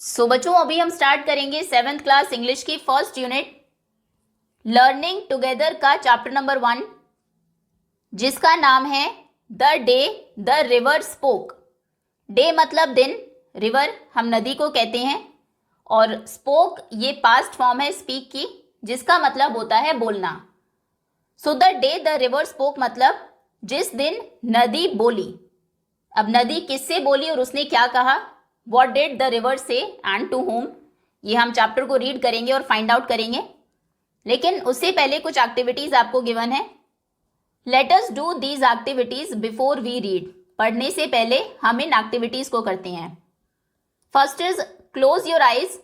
सो बच्चों अभी हम स्टार्ट करेंगे 7th क्लास इंग्लिश की फर्स्ट यूनिट लर्निंग टुगेदर का चैप्टर नंबर 1 जिसका नाम है the day the river spoke. Day मतलब दिन, रिवर हम नदी को कहते हैं और स्पोक ये पास्ट फॉर्म है स्पीक की जिसका मतलब होता है बोलना। So the day the river spoke मतलब जिस दिन नदी बोली। अब नदी किससे बोली और उसने क्या कहा, What did the river say and to whom? ये हम चैप्टर को रीड करेंगे और फाइंड आउट करेंगे, लेकिन उससे पहले कुछ एक्टिविटीज आपको गिवन है। Let us do these activities before we read. पढ़ने से पहले हम इन एक्टिविटीज को करते हैं। First is close your eyes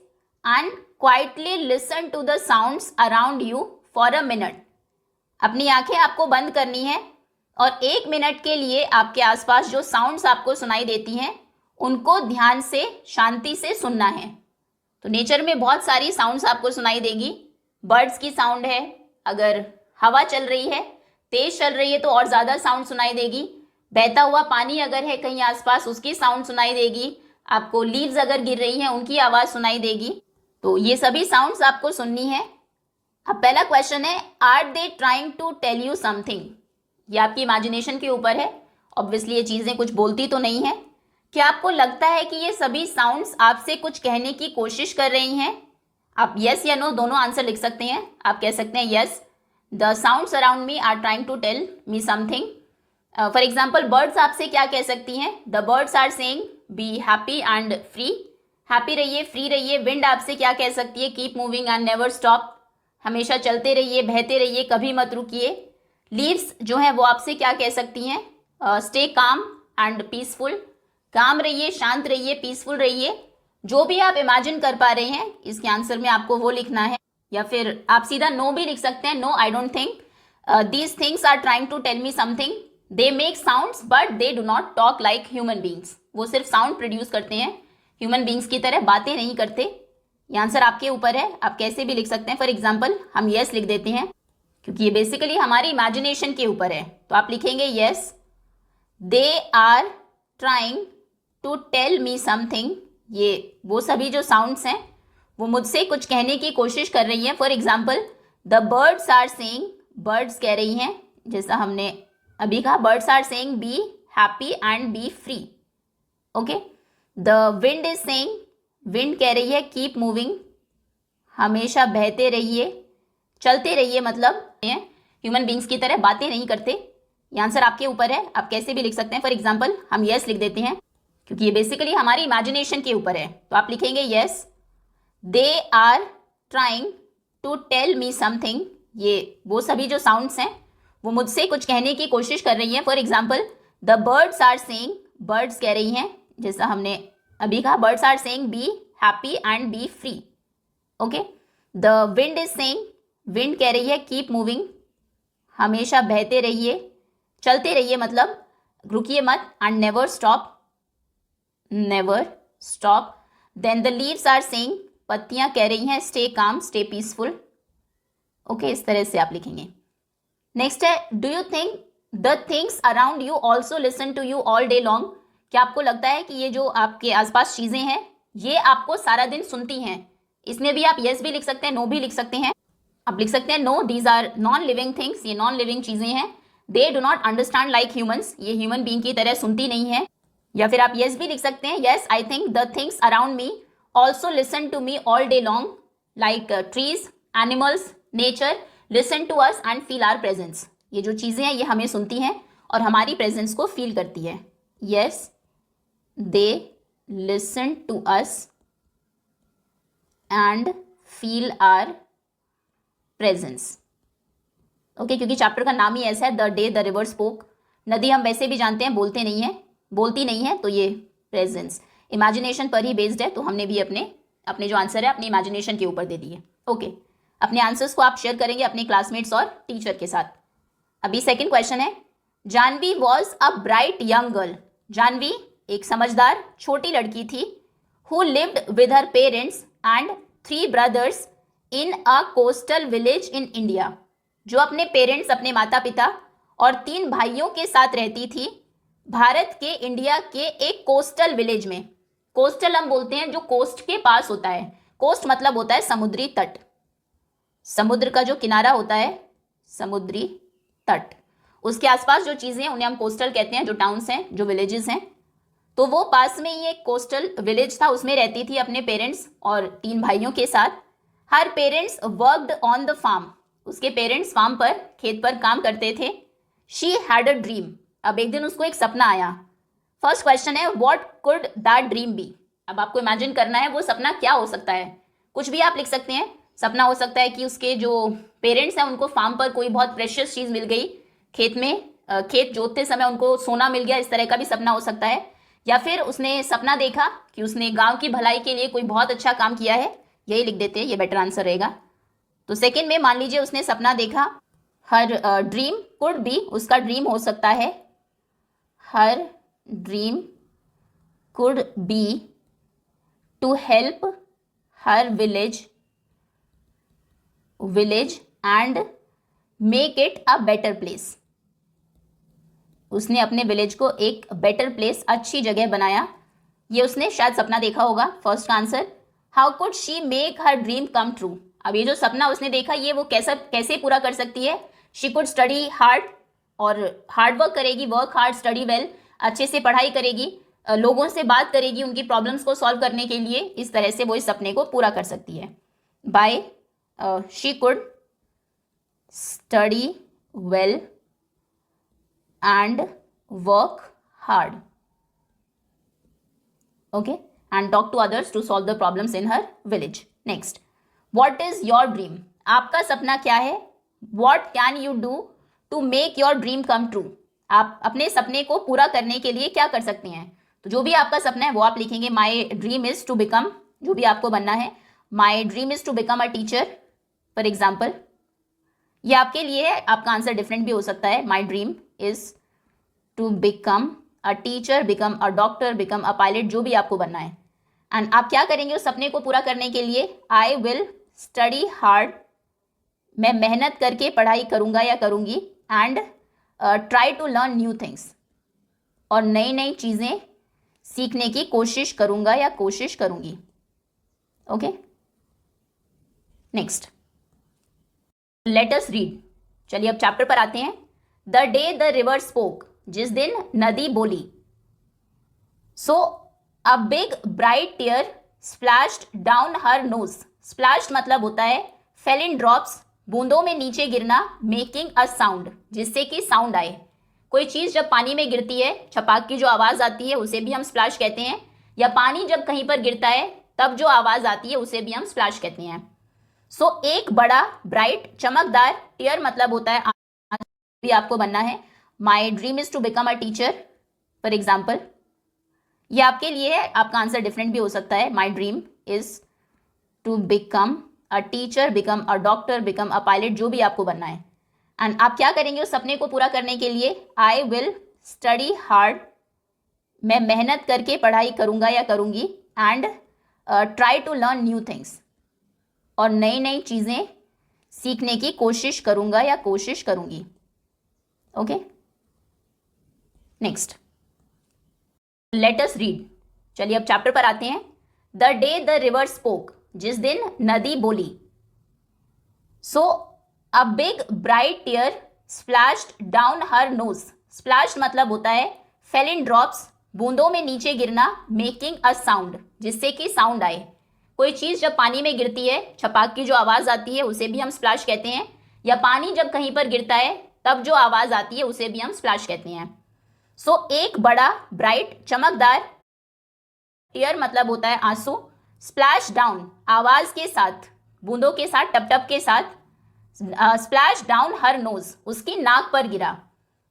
and quietly listen to the sounds around you for a minute. अपनी आंखें आपको बंद करनी है और 1 मिनट के लिए आपके आसपास जो साउंड्स आपको सुनाई देती हैं उनको ध्यान से शांति से सुनना है। तो नेचर में बहुत सारी साउंड्स आपको सुनाई देगी। बर्ड्स की साउंड है, अगर हवा चल रही है, तेज चल रही है तो और ज़्यादा साउंड सुनाई देगी। बहता हुआ पानी अगर है कहीं आसपास उसकी साउंड सुनाई देगी। आपको लीव्स अगर गिर रही हैं उनकी आवाज़ सुनाई देगी। तो ये सभी साउंड्स आपको सुननी है। अब पहला क्वेश्चन है, are they trying to tell you something. ये आपकी इमेजिनेशन के ऊपर है। ऑब्वियसली ये चीज़ें कुछ बोलती तो नहीं है। क्या आपको लगता है कि ये सभी साउंड्स आपसे कुछ कहने की कोशिश कर रही हैं? आप यस या नो दोनों आंसर लिख सकते हैं। आप कह सकते हैं yes, the sounds around me are trying to tell me something. For example birds आपसे क्या कह सकती हैं? The birds are saying be happy and free. Happy रहिए, फ्री रहिए। विंड आपसे क्या कह सकती है? Keep moving and never stop. हमेशा चलते रहिए, बहते रहिए, कभी मत रुकिए। लीव्स जो है वो आपसे क्या कह सकती हैं? Stay calm and peaceful. काम रहिए, शांत रहिए, पीसफुल रहिए। जो भी आप इमेजिन कर पा रहे हैं इसके आंसर में आपको वो लिखना है। या फिर आप सीधा नो भी लिख सकते हैं। No, I don't think these things are trying to tell me something. They make sounds but they do not talk like human beings. वो सिर्फ साउंड प्रोड्यूस करते हैं, ह्यूमन बींग्स की तरह बातें नहीं करते। ये आंसर आपके ऊपर है, आप कैसे भी लिख सकते हैं। फॉर एग्जाम्पल हम येस लिख देते हैं क्योंकि ये बेसिकली हमारी इमेजिनेशन के ऊपर है। तो आप लिखेंगे yes, they are trying to tell me something. ये वो सभी जो साउंड्स हैं वो मुझसे कुछ कहने की कोशिश कर रही हैं। For example the birds are saying, birds कह रही हैं जैसा हमने अभी कहा, birds are saying be happy and be free. Okay, the wind is saying, wind कह रही है कीप मूविंग, हमेशा बहते रहिए, चलते रहिए, मतलब ह्यूमन बींग्स की तरह बातें नहीं करते। ये आंसर आपके ऊपर है, आप कैसे भी लिख सकते हैं। फॉर एग्जाम्पल हम येस लिख देते हैं क्योंकि ये बेसिकली हमारी इमेजिनेशन के ऊपर है। तो आप लिखेंगे yes, they are trying to tell me something. ये वो सभी जो साउंड्स हैं वो मुझसे कुछ कहने की कोशिश कर रही हैं। For example the birds are saying, birds कह रही हैं जैसा हमने अभी कहा, birds are saying be happy and be free. Okay, the wind is saying, wind कह रही है कीप मूविंग, हमेशा बहते रहिए, चलते रहिए, मतलब रुकिए मत, and never stop, never stop. Then the leaves are saying, पत्तियां कह रही हैं stay calm, stay peaceful. Okay, इस तरह से आप लिखेंगे। नेक्स्ट है, do you think the things around you also listen to you all day long. क्या आपको लगता है कि ये जो आपके आसपास चीजें हैं ये आपको सारा दिन सुनती हैं? इसमें भी आप यस भी लिख सकते हैं, नो भी लिख सकते हैं। आप लिख सकते हैं no, these are non living things, ये नॉन लिविंग चीजें हैं। They do not understand like humans, ये ह्यूमन बीइंग की तरह सुनती नहीं है। या फिर आप यस भी लिख सकते हैं, yes I think the things around me also listen to me all day long, like trees, animals, nature listen to us and feel our presence. ये जो चीज़ें हैं ये हमें सुनती हैं और हमारी प्रेजेंस को फील करती है। Yes, they listen to us and feel our presence. Okay, क्योंकि चैप्टर का नाम ही ऐसा है, the day the river spoke. नदी हम वैसे भी जानते हैं बोलती नहीं है, तो ये प्रेजेंस इमेजिनेशन पर ही बेस्ड है। तो हमने भी अपने जो आंसर है अपनी इमेजिनेशन के ऊपर दे दिए। ओके, अपने आंसर्स को आप शेयर करेंगे अपने क्लासमेट्स और टीचर के साथ। अभी सेकंड क्वेश्चन है, Janvi was a bright young girl. Janvi एक समझदार छोटी लड़की थी। Who lived with her parents and 3 brothers in a coastal village in India. जो अपने पेरेंट्स, अपने माता पिता और 3 भाइयों के साथ रहती थी भारत के इंडिया के एक कोस्टल विलेज में। कोस्टल हम बोलते हैं जो कोस्ट के पास होता है। कोस्ट मतलब होता है समुद्री तट, समुद्र का जो किनारा होता है, समुद्री तट, उसके आसपास जो चीजें हैं उन्हें हम कोस्टल कहते हैं। जो टाउन्स हैं, जो विलेजेस हैं, तो वो पास में ही एक कोस्टल विलेज था, उसमें रहती थी अपने पेरेंट्स और 3 भाइयों के साथ। Her parents worked on the farm, उसके पेरेंट्स फार्म पर, खेत पर काम करते थे। शी हैड अ ड्रीम, अब एक दिन उसको एक सपना आया। फर्स्ट क्वेश्चन है what could that dream be. अब आपको इमेजिन करना है वो सपना क्या हो सकता है। कुछ भी आप लिख सकते हैं। सपना हो सकता है कि उसके जो पेरेंट्स हैं उनको फार्म पर कोई बहुत प्रेशियस चीज मिल गई, खेत में खेत जोतते समय उनको सोना मिल गया, इस तरह का भी सपना हो सकता है। या फिर उसने सपना देखा कि उसने गांव की भलाई के लिए कोई बहुत अच्छा काम किया है, यही लिख देते हैं, ये बेटर आंसर रहेगा। तो सेकंड में मान लीजिए उसने सपना देखा, हर ड्रीम कुड बी, उसका ड्रीम हो सकता है, her dream could be to help her village and make it a better place. उसने अपने विलेज को एक बेटर प्लेस, अच्छी जगह बनाया, ये उसने शायद सपना देखा होगा। फर्स्ट का answer. How could she make her dream come true. अब ये जो सपना उसने देखा ये वो कैसे पूरा कर सकती है। शी कुड स्टडी हार्ड, और हार्ड वर्क करेगी, वर्क हार्ड, स्टडी वेल, अच्छे से पढ़ाई करेगी, लोगों से बात करेगी उनकी प्रॉब्लम्स को सॉल्व करने के लिए, इस तरह से वो इस सपने को पूरा कर सकती है। By she could study well and work hard, okay, and talk to others to solve the problems in her village. Next, what is your dream? आपका सपना क्या है? What can you do to make your dream come true? आप अपने सपने को पूरा करने के लिए क्या कर सकते हैं? तो जो भी आपका सपना है वो आप लिखेंगे। My dream is to become, जो भी आपको बनना है, My dream is to become a teacher, for example. ये आपके लिए है, आपका आंसर डिफरेंट भी हो सकता है। My dream is to become a teacher, become a doctor, become a pilot, जो भी आपको बनना है। एंड आप क्या करेंगे उस सपने को पूरा करने के लिए? आई विल स्टडी हार्ड, मैं मेहनत करके पढ़ाई करूंगा या करूंगी, and try to learn new things, और नई नई चीजें सीखने की कोशिश करूंगा या कोशिश करूंगी। Okay, next, let us read. चलिए अब चैप्टर पर आते हैं। The day the river spoke, जिस दिन नदी बोली। So a big bright tear splashed down her nose. Splashed मतलब होता है फेल इन ड्रॉप्स, बूंदों में नीचे गिरना, मेकिंग अ साउंड, जिससे कि साउंड आए। कोई चीज जब पानी में गिरती है, छपाक की जो आवाज आती है उसे भी हम स्प्लैश कहते हैं, या पानी जब कहीं पर गिरता है तब जो आवाज आती है उसे भी हम स्प्लैश कहते हैं। सो एक बड़ा ब्राइट चमकदार, टीयर मतलब होता है भी आपको बनना है। My dream is to become a teacher, for example, ये आपके लिए है, आपका आंसर डिफरेंट भी हो सकता है। My dream is to become a teacher, become a doctor, become a pilot, जो भी आपको बनना है। एंड आप क्या करेंगे उस सपने को पूरा करने के लिए? आई विल स्टडी हार्ड, मैं मेहनत करके पढ़ाई करूंगा या करूंगी, and try to learn new things, और नई नई चीजें सीखने की कोशिश करूंगा या कोशिश करूंगी। Okay, next, let us read. चलिए अब चैप्टर पर आते हैं। The day the river spoke, जिस दिन नदी बोली। So a big bright tear splashed down her nose. Splashed मतलब होता है फेल इन ड्रॉप्स, बूंदों में नीचे गिरना, मेकिंग अ साउंड, जिससे कि साउंड आए। कोई चीज जब पानी में गिरती है, छपाक की जो आवाज आती है उसे भी हम स्प्लैश कहते हैं, या पानी जब कहीं पर गिरता है तब जो आवाज आती है उसे भी हम स्प्लैश कहते हैं। सो एक बड़ा ब्राइट चमकदार, टीयर मतलब होता है आंसू, स्प्लैश डाउन आवाज के साथ, बूंदों के साथ, टप टप के साथ, स्प्लैश डाउन हर नोज, उसकी नाक पर गिरा।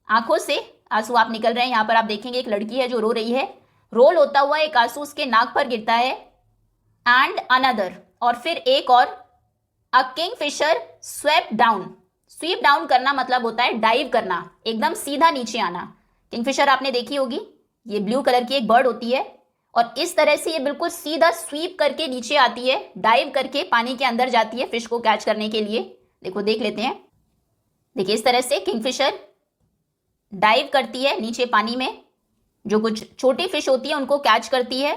आंखों से आंसू आप निकल रहे हैं। यहां पर आप देखेंगे एक लड़की है जो रो रही है, रोल होता हुआ एक आंसू उसके नाक पर गिरता है। एंड अनदर, और फिर एक और, a kingfisher swept down. Sweep down करना मतलब होता है डाइव करना, एकदम सीधा नीचे आना। किंगफिशर आपने देखी होगी, ये ब्लू कलर की एक बर्ड होती है, और इस तरह से ये बिल्कुल सीधा स्वीप करके नीचे आती है, डाइव करके पानी के अंदर जाती है फिश को कैच करने के लिए। देखो, देख लेते हैं। देखिए, इस तरह से किंगफिशर डाइव करती है नीचे पानी में, जो कुछ छोटी फिश होती है उनको कैच करती है,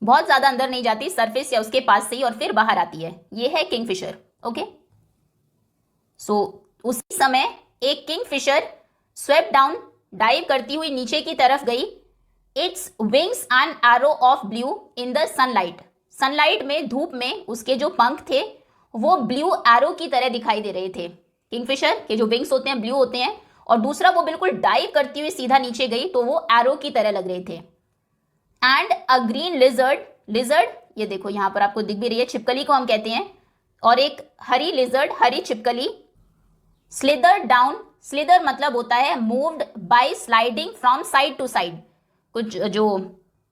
बहुत ज्यादा अंदर नहीं जाती, सरफेस या उसके पास से ही, और फिर बाहर आती है। ये है किंगफिशर। ओके, सो उसी समय एक किंगफिशर स्वेप डाउन, डाइव करती हुई नीचे की तरफ गई। Its wings an arrow of blue in the sunlight. Sunlight में, धूप में उसके जो पंख थे वो ब्लू एरो की तरह दिखाई दे रहे थे। किंगफिशर के जो विंग्स होते हैं ब्लू होते हैं, और दूसरा वो बिल्कुल डाइव करती हुई सीधा नीचे गई तो वो एरो की तरह लग रहे थे। And a green lizard, lizard ये देखो यहां पर आपको दिख भी रही है, छिपकली को हम कहते हैं, और एक हरी लिजर्ड, हरी छिपकली, स्लिदर डाउन, स्लिदर मतलब होता है moved by sliding from side to side. कुछ जो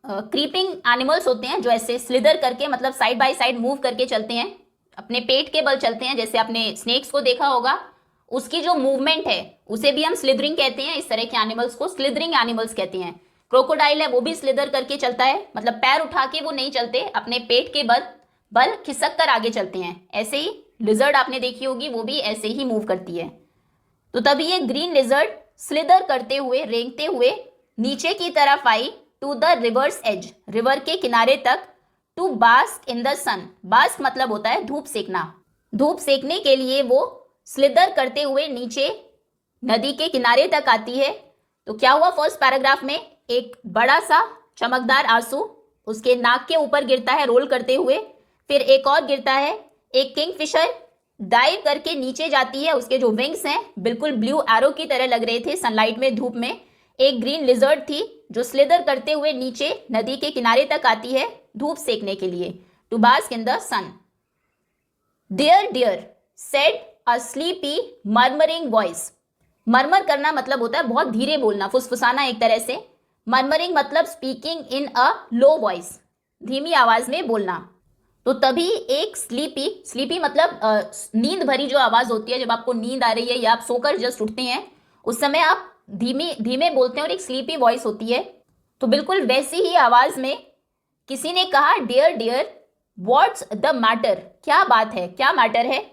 क्रीपिंग एनिमल्स होते हैं जो ऐसे स्लिदर करके, मतलब साइड बाय साइड मूव करके चलते हैं, अपने पेट के बल चलते हैं, जैसे आपने स्नेक्स को देखा होगा, उसकी जो मूवमेंट है उसे भी हम स्लिदरिंग कहते हैं। इस तरह के एनिमल्स को स्लिदरिंग एनिमल्स कहते हैं। क्रोकोडाइल है वो भी स्लिदर करके चलता है, मतलब पैर उठा के वो नहीं चलते, अपने पेट के बल खिसक कर आगे चलते हैं। ऐसे ही लिजर्ड आपने देखी होगी, वो भी ऐसे ही मूव करती है। तो तभी ये ग्रीन लिजर्ड स्लिदर करते हुए, रेंगते हुए नीचे की तरफ आई to the river's edge, river के किनारे तक, to bask in the sun. Bask मतलब होता है धूप सेकना। धूप सेकने के लिए वो स्लिदर करते हुए नीचे नदी के किनारे तक आती है। तो क्या हुआ, फर्स्ट पैराग्राफ में एक बड़ा सा चमकदार आंसू उसके नाक के ऊपर गिरता है रोल करते हुए, फिर एक और गिरता है। एक किंगफिशर डाइव करके नीचे जाती है, उसके जो विंग्स हैं बिल्कुल ब्लू एरो की तरह लग रहे थे सनलाइट में, धूप में। एक ग्रीन लिजर्ड थी जो स्लिदर करते हुए नीचे नदी के किनारे तक आती है धूप सेकने के लिए, to bask in the sun. Dear dear said a sleepy murmuring voice. Murmur करना मतलब होता है बहुत धीरे बोलना, फुसफुसाना एक तरह से। मर्मरिंग मतलब speaking in a low voice, धीमी आवाज में बोलना। तो तभी एक स्लीपी, स्लीपी मतलब नींद भरी जो आवाज होती है, जब आपको नींद आ रही है या आप सोकर जस्ट उठते हैं उस समय आप धीमे बोलते हैं और एक स्लीपी वॉइस होती है। तो बिल्कुल वैसी ही आवाज में किसी ने कहा, dear dear what's the matter, क्या बात है, क्या मैटर है।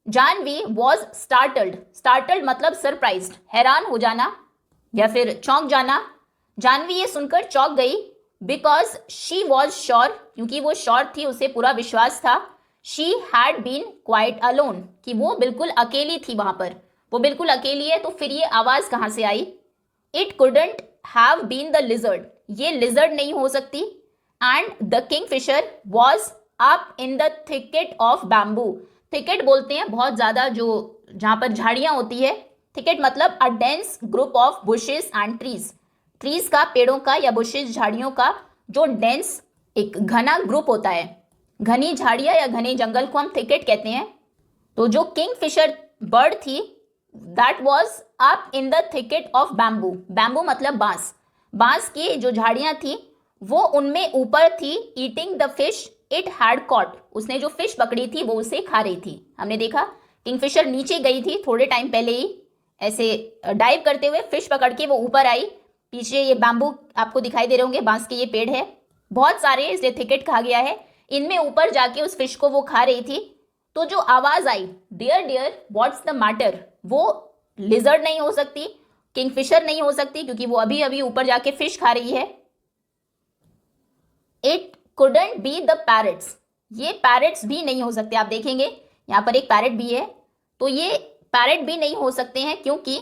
जानवी वॉज स्टार्टल्ड, स्टार्टल्ड मतलब सरप्राइज्ड, हैरान हो जाना या फिर चौंक जाना। जानवी ये सुनकर चौंक गई, बिकॉज शी वॉज श्योर, क्योंकि वो श्योर थी, उसे पूरा विश्वास था। She had been quite alone, कि वो बिल्कुल अकेली थी वहां पर, वो बिल्कुल अकेली है, तो फिर ये आवाज कहां से आई। It couldn't have been the lizard, ये लिजर्ड नहीं हो सकती। And the kingfisher was up in the thicket of bamboo. Thicket बोलते हैं बहुत ज्यादा जो जहां पर झाड़ियां होती है। थिकेट मतलब a dense group of bushes and trees, trees का, पेड़ों का, या बुशेस झाड़ियों का जो डेंस एक घना ग्रुप होता है। घनी झाड़ियां या घने जंगल को हम थिकेट कहते हैं। तो जो किंगफिशर बर्ड थी that was up in the thicket of bamboo, bamboo मतलब बांस, बांस की जो झाड़ियां थी वो उनमें ऊपर थी। Eating the fish it had cot, उसने जो फिश पकड़ी थी वो उसे खा रही थी। हमने देखा किंगफिशर नीचे गई थी थोड़े टाइम पहले ही, ऐसे डाइव करते हुए फिश पकड़ के वो ऊपर आई। पीछे ये बैम्बू आपको दिखाई दे रहे होंगे, बांस के ये पेड़ है बहुत सारे, इसलिए थिकेट कहा गया है। इनमें ऊपर जाके उस फिश को वो खा रही थी। तो जो आवाज आई dear dear what's the matter, वो लिजर्ड नहीं हो सकती, किंगफिशर नहीं हो सकती, क्योंकि वो अभी अभी ऊपर जाके फिश खा रही है। It couldn't be the parrots, ये पैरट्स भी नहीं हो सकते। आप देखेंगे यहां पर एक पैरट भी है, तो ये पैरट भी नहीं हो सकते हैं, क्योंकि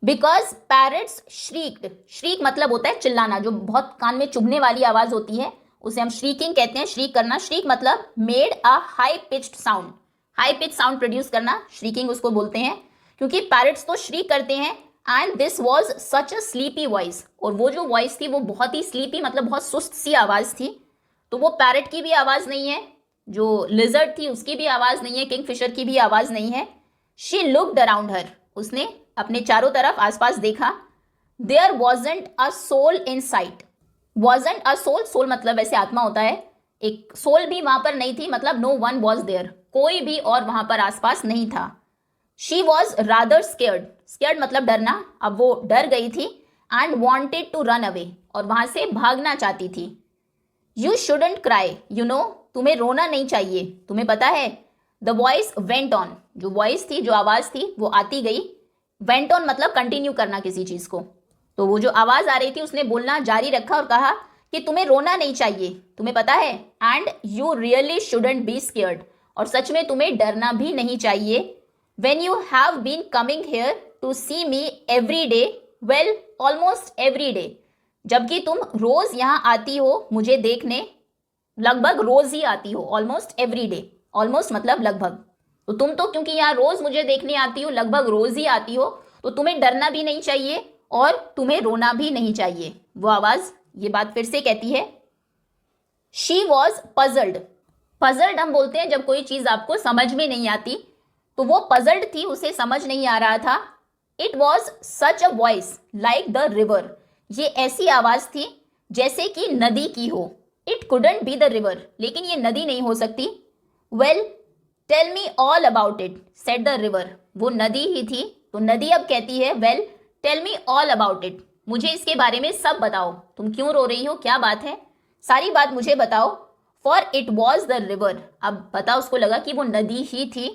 बिकॉज पैरट्स श्रीक्ड, श्रीक मतलब होता है चिल्लाना, जो बहुत कान में चुभने वाली आवाज होती है उसे हम श्रीकिंग कहते हैं, श्रीक करना। श्रीक मतलब made a high pitched sound, high pitch sound produce करना, श्रीकिंग उसको बोलते हैं। क्योंकि पैरट्स तो श्रीक करते हैं। And this was such a sleepy voice, और वो जो वॉइस थी वो बहुत ही स्लीपी मतलब बहुत सुस्त सी आवाज थी। तो वो पैरट की भी आवाज नहीं है, जो लिजर्ड थी उसकी भी आवाज नहीं है, किंगफिशर की भी आवाज नहीं है। शी लुक्ड अराउंड हर, उसने अपने चारों तरफ आसपास देखा। There wasn't a soul in sight, wasn't a soul, soul मतलब वैसे आत्मा होता है, एक सोल भी वहां पर नहीं थी, मतलब नो वन वॉज देयर, कोई भी और वहां पर आसपास नहीं था। She was rather scared, scared मतलब डरना, अब वो डर गई थी। And wanted to run away, और वहां से भागना चाहती थी। You shouldn't cry, you know, तुम्हें रोना नहीं चाहिए, तुम्हें पता है। द वॉइस वेंट ऑन, जो वॉइस थी, जो आवाज थी वो आती गई। वेंट ऑन मतलब कंटिन्यू करना किसी चीज को। तो वो जो आवाज आ रही थी उसने बोलना जारी रखा और कहा कि तुम्हें रोना नहीं चाहिए, तुम्हें पता है, and you really shouldn't be scared, और सच में तुम्हें डरना भी नहीं चाहिए। When you have been coming here to see me every day, well almost every day, जबकि तुम रोज यहाँ आती हो मुझे देखने, लगभग रोज ही आती हो, ऑलमोस्ट एवरी डे, ऑलमोस्ट मतलब लगभग, तो तुम तो क्योंकि यहाँ रोज मुझे देखने आती हो, लगभग रोज ही आती हो, तो तुम्हें डरना भी नहीं चाहिए और तुम्हें रोना भी नहीं चाहिए। वो आवाज ये बात फिर से कहती है। शी वॉज पजल्ड, पजल्ड हम बोलते हैं जब कोई चीज आपको समझ में नहीं आती, तो वो पजल्ड थी, उसे समझ नहीं आ रहा था। It was such a voice like the river, ये ऐसी आवाज थी जैसे कि नदी की हो। It couldn't be the river, लेकिन ये नदी नहीं हो सकती। Well tell me all about it said the river, वो नदी ही थी, तो नदी अब कहती है well tell me all about it, मुझे इसके बारे में सब बताओ, तुम क्यों रो रही हो, क्या बात है, सारी बात मुझे बताओ। For it was the river, अब पता उसको लगा कि वो नदी ही थी।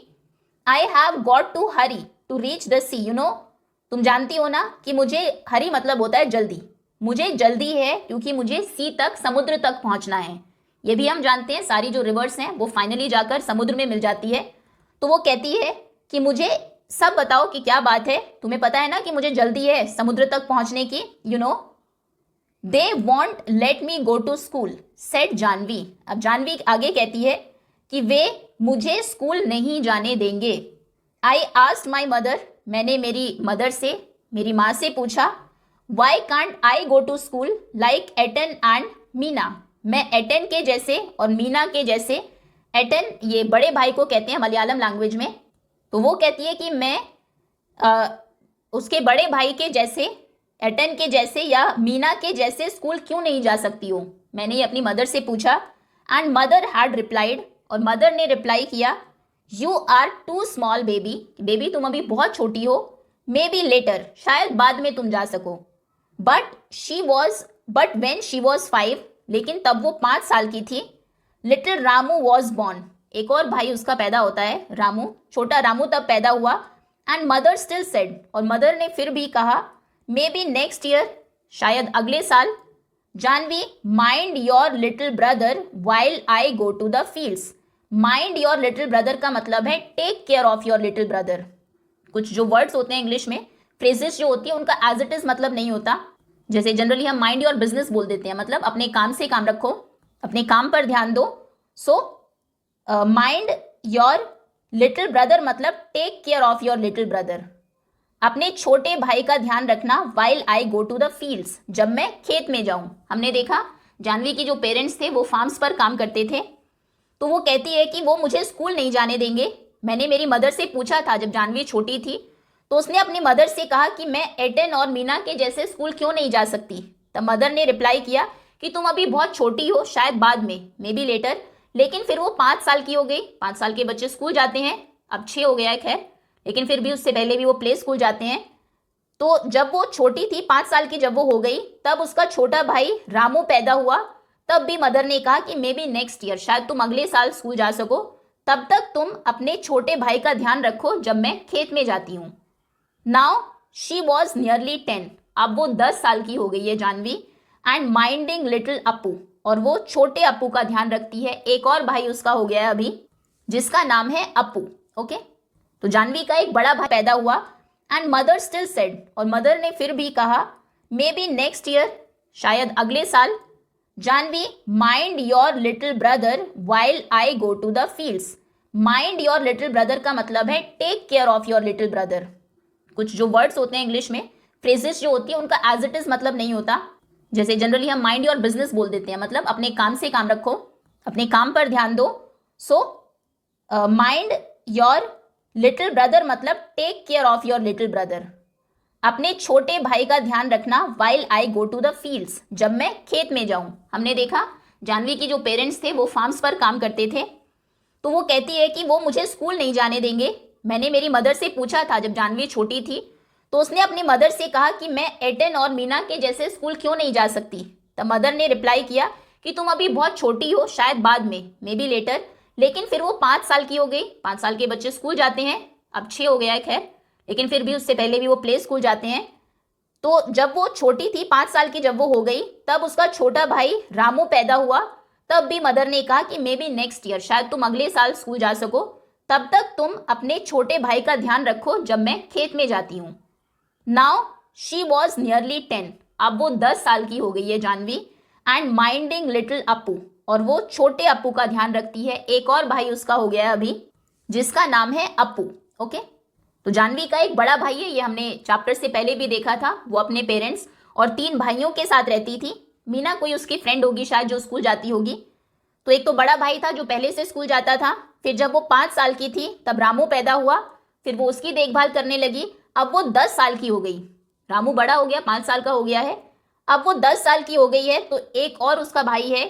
I have got to hurry to reach the sea, you know, तुम जानती हो ना कि मुझे, हरी मतलब होता है जल्दी, मुझे जल्दी है क्योंकि मुझे सी तक, समुद्र तक पहुंचना है। ये भी हम जानते हैं सारी जो रिवर्स हैं वो फाइनली जाकर समुद्र में मिल जाती है। तो वो कहती है कि मुझे सब बताओ कि क्या बात है, तुम्हें पता है ना कि मुझे जल्दी है समुद्र तक पहुंचने की, you know. They won't let me go to school said Janvi, अब जानवी आगे कहती है कि वे मुझे स्कूल नहीं जाने देंगे। आई आस्क्ड माई मदर, मैंने मेरी मदर से, मेरी माँ से पूछा। Why can't I go to school like Ettan and Meena, मैं एटन के जैसे और मीना के जैसे, एटन ये बड़े भाई को कहते हैं मलयालम लैंग्वेज में, तो वो कहती है कि मैं उसके बड़े भाई के जैसे, एटन के जैसे या मीना के जैसे स्कूल क्यों नहीं जा सकती हूँ, मैंने ये अपनी मदर से पूछा। एंड मदर हैड रिप्लाइड, और मदर ने रिप्लाई किया, you are too small baby, baby तुम अभी बहुत छोटी हो, मे बी लेटर, शायद बाद में तुम जा सको। बट वेन शी वॉज 5, लेकिन तब वो 5 साल की थी। लिटिल रामू वॉज बॉर्न, एक और भाई उसका पैदा होता है, रामू, छोटा रामू तब पैदा हुआ। एंड मदर स्टिल सेड, और मदर ने फिर भी कहा, मे बी नेक्स्ट ईयर, शायद अगले साल। Janvi, mind your little brother while I go to the fields, mind your little brother का मतलब है take care of your little brother. कुछ जो वर्ड्स होते हैं इंग्लिश में, फ्रेजेस जो होती है, उनका एज इट इज मतलब नहीं होता। जैसे जनरली हम माइंड योर बिजनेस बोल देते हैं, मतलब अपने काम से काम रखो, अपने काम पर ध्यान दो। So mind your little brother मतलब take care of your little brother, अपने छोटे भाई का ध्यान रखना। While I go to the fields, जब मैं खेत में जाऊं। हमने देखा जानवी की जो पेरेंट्स थे वो फार्म्स पर काम करते थे, तो वो कहती है कि वो मुझे स्कूल नहीं जाने देंगे। मैंने मेरी मदर से पूछा था जब जानवी छोटी थी, तो उसने अपनी मदर से कहा कि मैं एटन और मीना के जैसे स्कूल क्यों नहीं जा सकती। तब मदर ने रिप्लाई किया कि तुम अभी बहुत छोटी हो, शायद बाद में, मे बी लेटर। लेकिन फिर वो 5 साल की हो गई, 5 साल के बच्चे स्कूल जाते हैं, अब 6 हो गया है खैर, लेकिन फिर भी उससे पहले भी वो प्ले स्कूल जाते हैं। तो जब वो छोटी थी, 5 साल की जब वो हो गई, तब उसका छोटा भाई रामू पैदा हुआ। तब भी मदर ने कहा कि मे बी नेक्स्ट ईयर, शायद तुम अगले साल स्कूल जा सको, तब तक तुम अपने छोटे भाई का ध्यान रखो जब मैं खेत में जाती हूँ। नाउ शी वॉज नियरली 10, अब वो 10 साल की हो गई है जानवी। एंड माइंडिंग लिटिल अपू, और वो छोटे अपू का ध्यान रखती है। एक और भाई उसका हो गया है अभी, जिसका नाम है अपू। ओके, तो जानवी का एक बड़ा भाई पैदा हुआ। एंड मदर स्टिल सेड, और मदर ने फिर भी कहा, मे बी नेक्स्ट ईयर, शायद अगले साल। Janvi, mind your little brother while I go to the fields, mind your little brother का मतलब है take care of your little brother. कुछ जो वर्ड्स होते हैं इंग्लिश में, फ्रेजेस जो होती है, उनका एज इट इज मतलब नहीं होता। जैसे जनरली हम माइंड योर बिजनेस बोल देते हैं, मतलब अपने काम से काम रखो, अपने काम पर ध्यान दो। So mind your little brother मतलब take care of your little brother, अपने छोटे भाई का ध्यान रखना। While I go to the fields, जब मैं खेत में जाऊं। हमने देखा जानवी की जो पेरेंट्स थे वो फार्म्स पर काम करते थे, तो वो कहती है कि वो मुझे स्कूल नहीं जाने देंगे। मैंने मेरी मदर से पूछा था जब जानवी छोटी थी, तो उसने अपनी मदर से कहा कि मैं एटन और मीना के जैसे स्कूल क्यों नहीं जा सकती। तब मदर ने रिप्लाई किया कि तुम अभी बहुत छोटी हो, शायद बाद में, मे बी लेटर। लेकिन फिर वो 5 साल की हो गई, 5 साल के बच्चे स्कूल जाते हैं, अब 6 हो गया है खैर, लेकिन फिर भी उससे पहले भी वो प्ले स्कूल जाते हैं। तो जब वो छोटी थी, 5 साल की जब वो हो गई, तब उसका छोटा भाई रामू पैदा हुआ। तब भी मदर ने कहा कि मे बी नेक्स्ट ईयर, शायद तुम अगले साल स्कूल जा सको, तब तक तुम अपने छोटे भाई का ध्यान रखो जब मैं खेत में जाती हूँ। नाउ शी वॉज नियरली 10, अब वो 10 साल की हो गई है जानवी, एंड माइंडिंग लिटिल अपू, और वो छोटे अपू का ध्यान रखती है। एक और भाई उसका हो गया है अभी, जिसका नाम है अपू। ओके, तो जानवी का एक बड़ा भाई है, ये हमने चैप्टर से पहले भी देखा था। वो अपने पेरेंट्स और 3 भाइयों के साथ रहती थी। मीना कोई उसकी फ्रेंड होगी शायद जो स्कूल जाती होगी। तो एक तो बड़ा भाई था जो पहले से स्कूल जाता था, फिर जब वो 5 साल की थी तब रामू पैदा हुआ, फिर वो उसकी देखभाल करने लगी। अब वो 10 साल की हो गई, रामू बड़ा हो गया, 5 साल का हो गया है, अब वो 10 साल की हो गई है। तो एक और उसका भाई है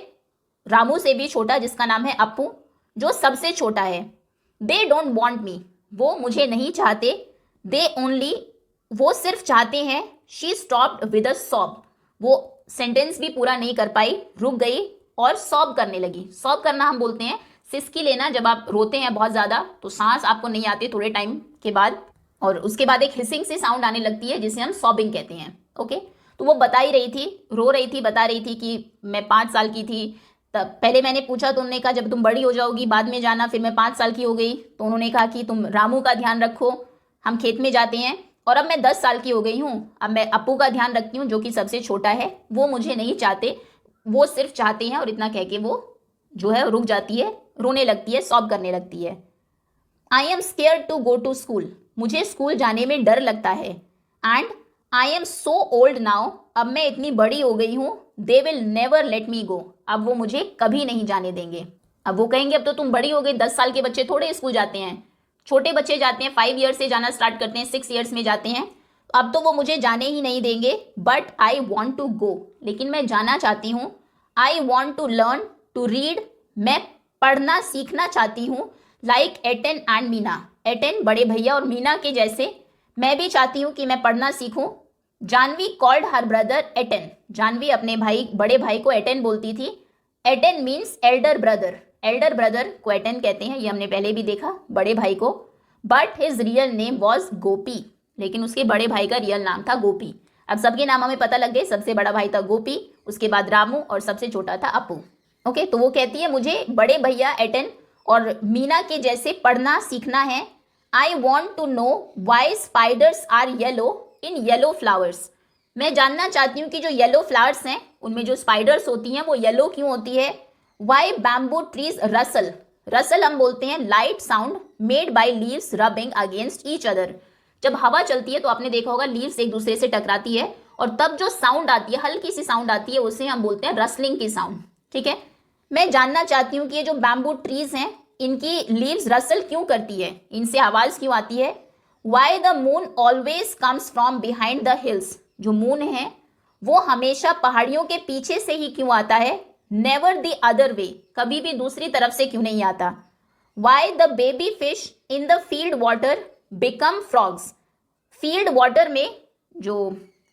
रामू से भी छोटा, जिसका नाम है अपू, जो सबसे छोटा है। दे डोंट वॉन्ट मी, वो मुझे नहीं चाहते। दे ओनली, वो सिर्फ चाहते हैं। She stopped with a sob, वो सेंटेंस भी पूरा नहीं कर पाई, रुक गई और सॉब करने लगी। सॉब करना हम बोलते हैं सिसकी लेना, जब आप रोते हैं बहुत ज़्यादा तो सांस आपको नहीं आती थोड़े टाइम के बाद, और उसके बाद एक हिसिंग सी साउंड आने लगती है जिसे हम सॉबिंग कहते हैं। ओके, तो वो बता ही रही थी, रो रही थी, बता रही थी कि मैं 5 साल की थी तब, पहले मैंने पूछा तो उन्होंने कहा जब तुम बड़ी हो जाओगी बाद में जाना, फिर मैं 5 साल की हो गई तो उन्होंने कहा कि तुम रामू का ध्यान रखो, हम खेत में जाते हैं, और अब मैं 10 साल की हो गई हूँ, अब मैं अपू का ध्यान रखती हूँ जो कि सबसे छोटा है। वो मुझे नहीं चाहते, वो सिर्फ चाहते हैं, और इतना कह के वो जो है रुक जाती है, रोने लगती है, सॉब करने लगती है। I am scared to go to school, मुझे स्कूल जाने में डर लगता है। And I am so old now, अब मैं इतनी बड़ी हो गई हूँ। They will never let me go, अब वो मुझे कभी नहीं जाने देंगे। अब वो कहेंगे अब तो तुम बड़ी हो गई, 10 साल के बच्चे थोड़े स्कूल जाते हैं, छोटे बच्चे जाते हैं, 5 ईयर्स से जाना स्टार्ट करते हैं, 6 ईयर्स में जाते हैं, अब तो वो मुझे जाने ही नहीं देंगे। But I want to go, लेकिन मैं जाना चाहती हूँ। I want to learn to read, मैं पढ़ना सीखना चाहती हूँ। लाइक एटन एंड मीना, एटन बड़े भैया और मीना के जैसे मैं भी चाहती हूँ कि मैं पढ़ना सीखूं। Janvi called her brother Ettan, Janvi अपने भाई बड़े भाई को एटन बोलती थी। Ettan means elder brother, elder brother को एटन कहते हैं, ये हमने पहले भी देखा बड़े भाई को। But his real name was Gopi, लेकिन उसके बड़े भाई का रियल नाम था गोपी। अब सबके नाम हमें पता लग गए, सबसे बड़ा भाई था गोपी, उसके बाद रामू, और सबसे छोटा था अपू। ओके, तो वो कहती है मुझे बड़े भैया एटन और मीना के जैसे पढ़ना सीखना है। I want to know why spiders are yellow in yellow flowers, मैं जानना चाहती हूँ कि जो येलो फ्लावर्स हैं उनमें जो स्पाइडर्स होती हैं वो येलो क्यों होती है। Why bamboo trees rustle, rustle हम बोलते हैं light sound made by leaves rubbing against each other, जब हवा चलती है तो आपने देखा होगा लीव्स एक दूसरे से टकराती है और तब जो साउंड आती है, हल्की सी साउंड आती है, उसे हम बोलते हैं रसलिंग की साउंड। ठीक है, मैं जानना चाहती हूँ कि ये जो बैम्बू ट्रीज हैं इनकी लीव्स रसल क्यों करती है, इनसे आवाज क्यों आती है। Why the moon always comes from behind the hills, जो मून है वो हमेशा पहाड़ियों के पीछे से ही क्यों आता है। नेवर द अदर वे, कभी भी दूसरी तरफ से क्यों नहीं आता। Why the baby fish in the field water become frogs, field water में जो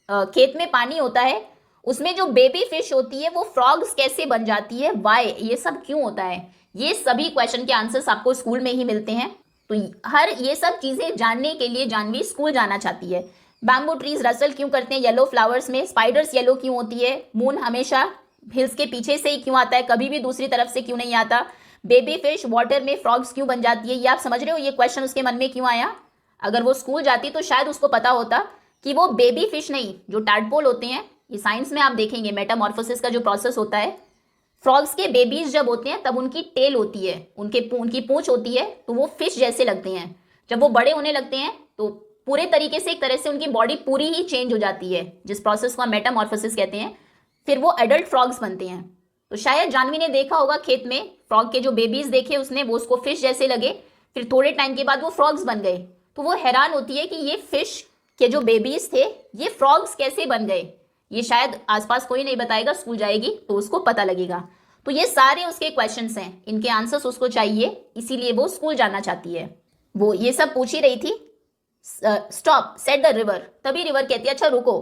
खेत में पानी होता है उसमें जो बेबी फिश होती है वो फ्रॉग्स कैसे बन जाती है। वाई, ये सब क्यों होता है, ये सभी क्वेश्चन के आंसर्स आपको स्कूल में ही मिलते हैं। तो हर ये सब चीजें जानने के लिए जानवी स्कूल जाना चाहती है। बैम्बू ट्रीज रसल क्यों करते हैं येलो फ्लावर्स में, स्पाइडर्स येलो क्यों होती है, मून हमेशा हिल्स के पीछे से ही क्यों आता है, कभी भी दूसरी तरफ से क्यों नहीं आता, बेबी फिश वाटर में फ्रॉग्स क्यों बन जाती है। ये आप समझ रहे हो ये क्वेश्चन उसके मन में क्यों आया। अगर वो स्कूल जाती तो शायद उसको पता होता कि वो बेबी फिश नहीं, जो टैडपोल होते हैं, ये साइंस में आप देखेंगे मेटामॉर्फोसिस का जो प्रोसेस होता है, फ्रॉग्स के बेबीज जब होते हैं तब उनकी टेल होती है, उनकी पूंछ होती है, तो वो फिश जैसे लगते हैं। जब वो बड़े होने लगते हैं तो पूरे तरीके से एक तरह से उनकी बॉडी पूरी ही चेंज हो जाती है, जिस प्रोसेस को हम मेटामॉर्फोसिस कहते हैं। फिर वो एडल्ट फ्रॉग्स बनते हैं। तो शायद जानवी ने देखा होगा खेत में फ्रॉग के जो बेबीज देखे उसने, वो उसको फिश जैसे लगे, फिर थोड़े टाइम के बाद वो फ्रॉग्स बन गए। तो वो हैरान होती है कि ये फिश के जो बेबीज थे ये फ्रॉग्स कैसे बन गए। ये शायद आसपास कोई नहीं बताएगा, स्कूल जाएगी तो उसको पता लगेगा। तो ये सारे उसके क्वेश्चंस हैं, इनके आंसर्स उसको चाहिए, इसीलिए वो स्कूल जाना चाहती है। वो ये सब पूछ ही रही थी। स्टॉप सेड द रिवर, तभी रिवर कहती है अच्छा रुको।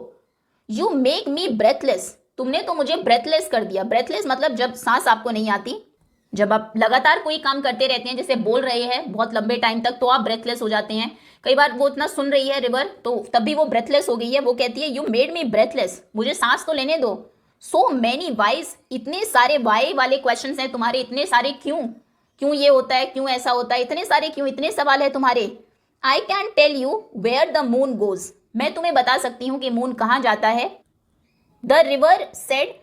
यू मेक मी ब्रेथलेस, तुमने तो मुझे ब्रेथलेस कर दिया। ब्रेथलेस मतलब जब सांस आपको नहीं आती। जब आप लगातार कोई काम करते रहते हैं, जैसे बोल रहे हैं बहुत लंबे टाइम तक, तो आप ब्रेथलेस हो जाते हैं। कई बार वो इतना सुन रही है रिवर, तो तब भी वो ब्रेथलेस हो गई है। वो कहती है यू मेड मी ब्रेथलेस, मुझे सांस तो लेने दो। सो मैनी वाइज, इतने सारे वाई वाले क्वेश्चंस हैं तुम्हारे, इतने सारे क्यों, क्यों ये होता है, क्यों ऐसा होता है, इतने सारे क्यों, इतने सवाल है तुम्हारे। I can tell you where the moon goes, मैं तुम्हें बता सकती हूँ कि मून कहाँ जाता है। द रिवर सेड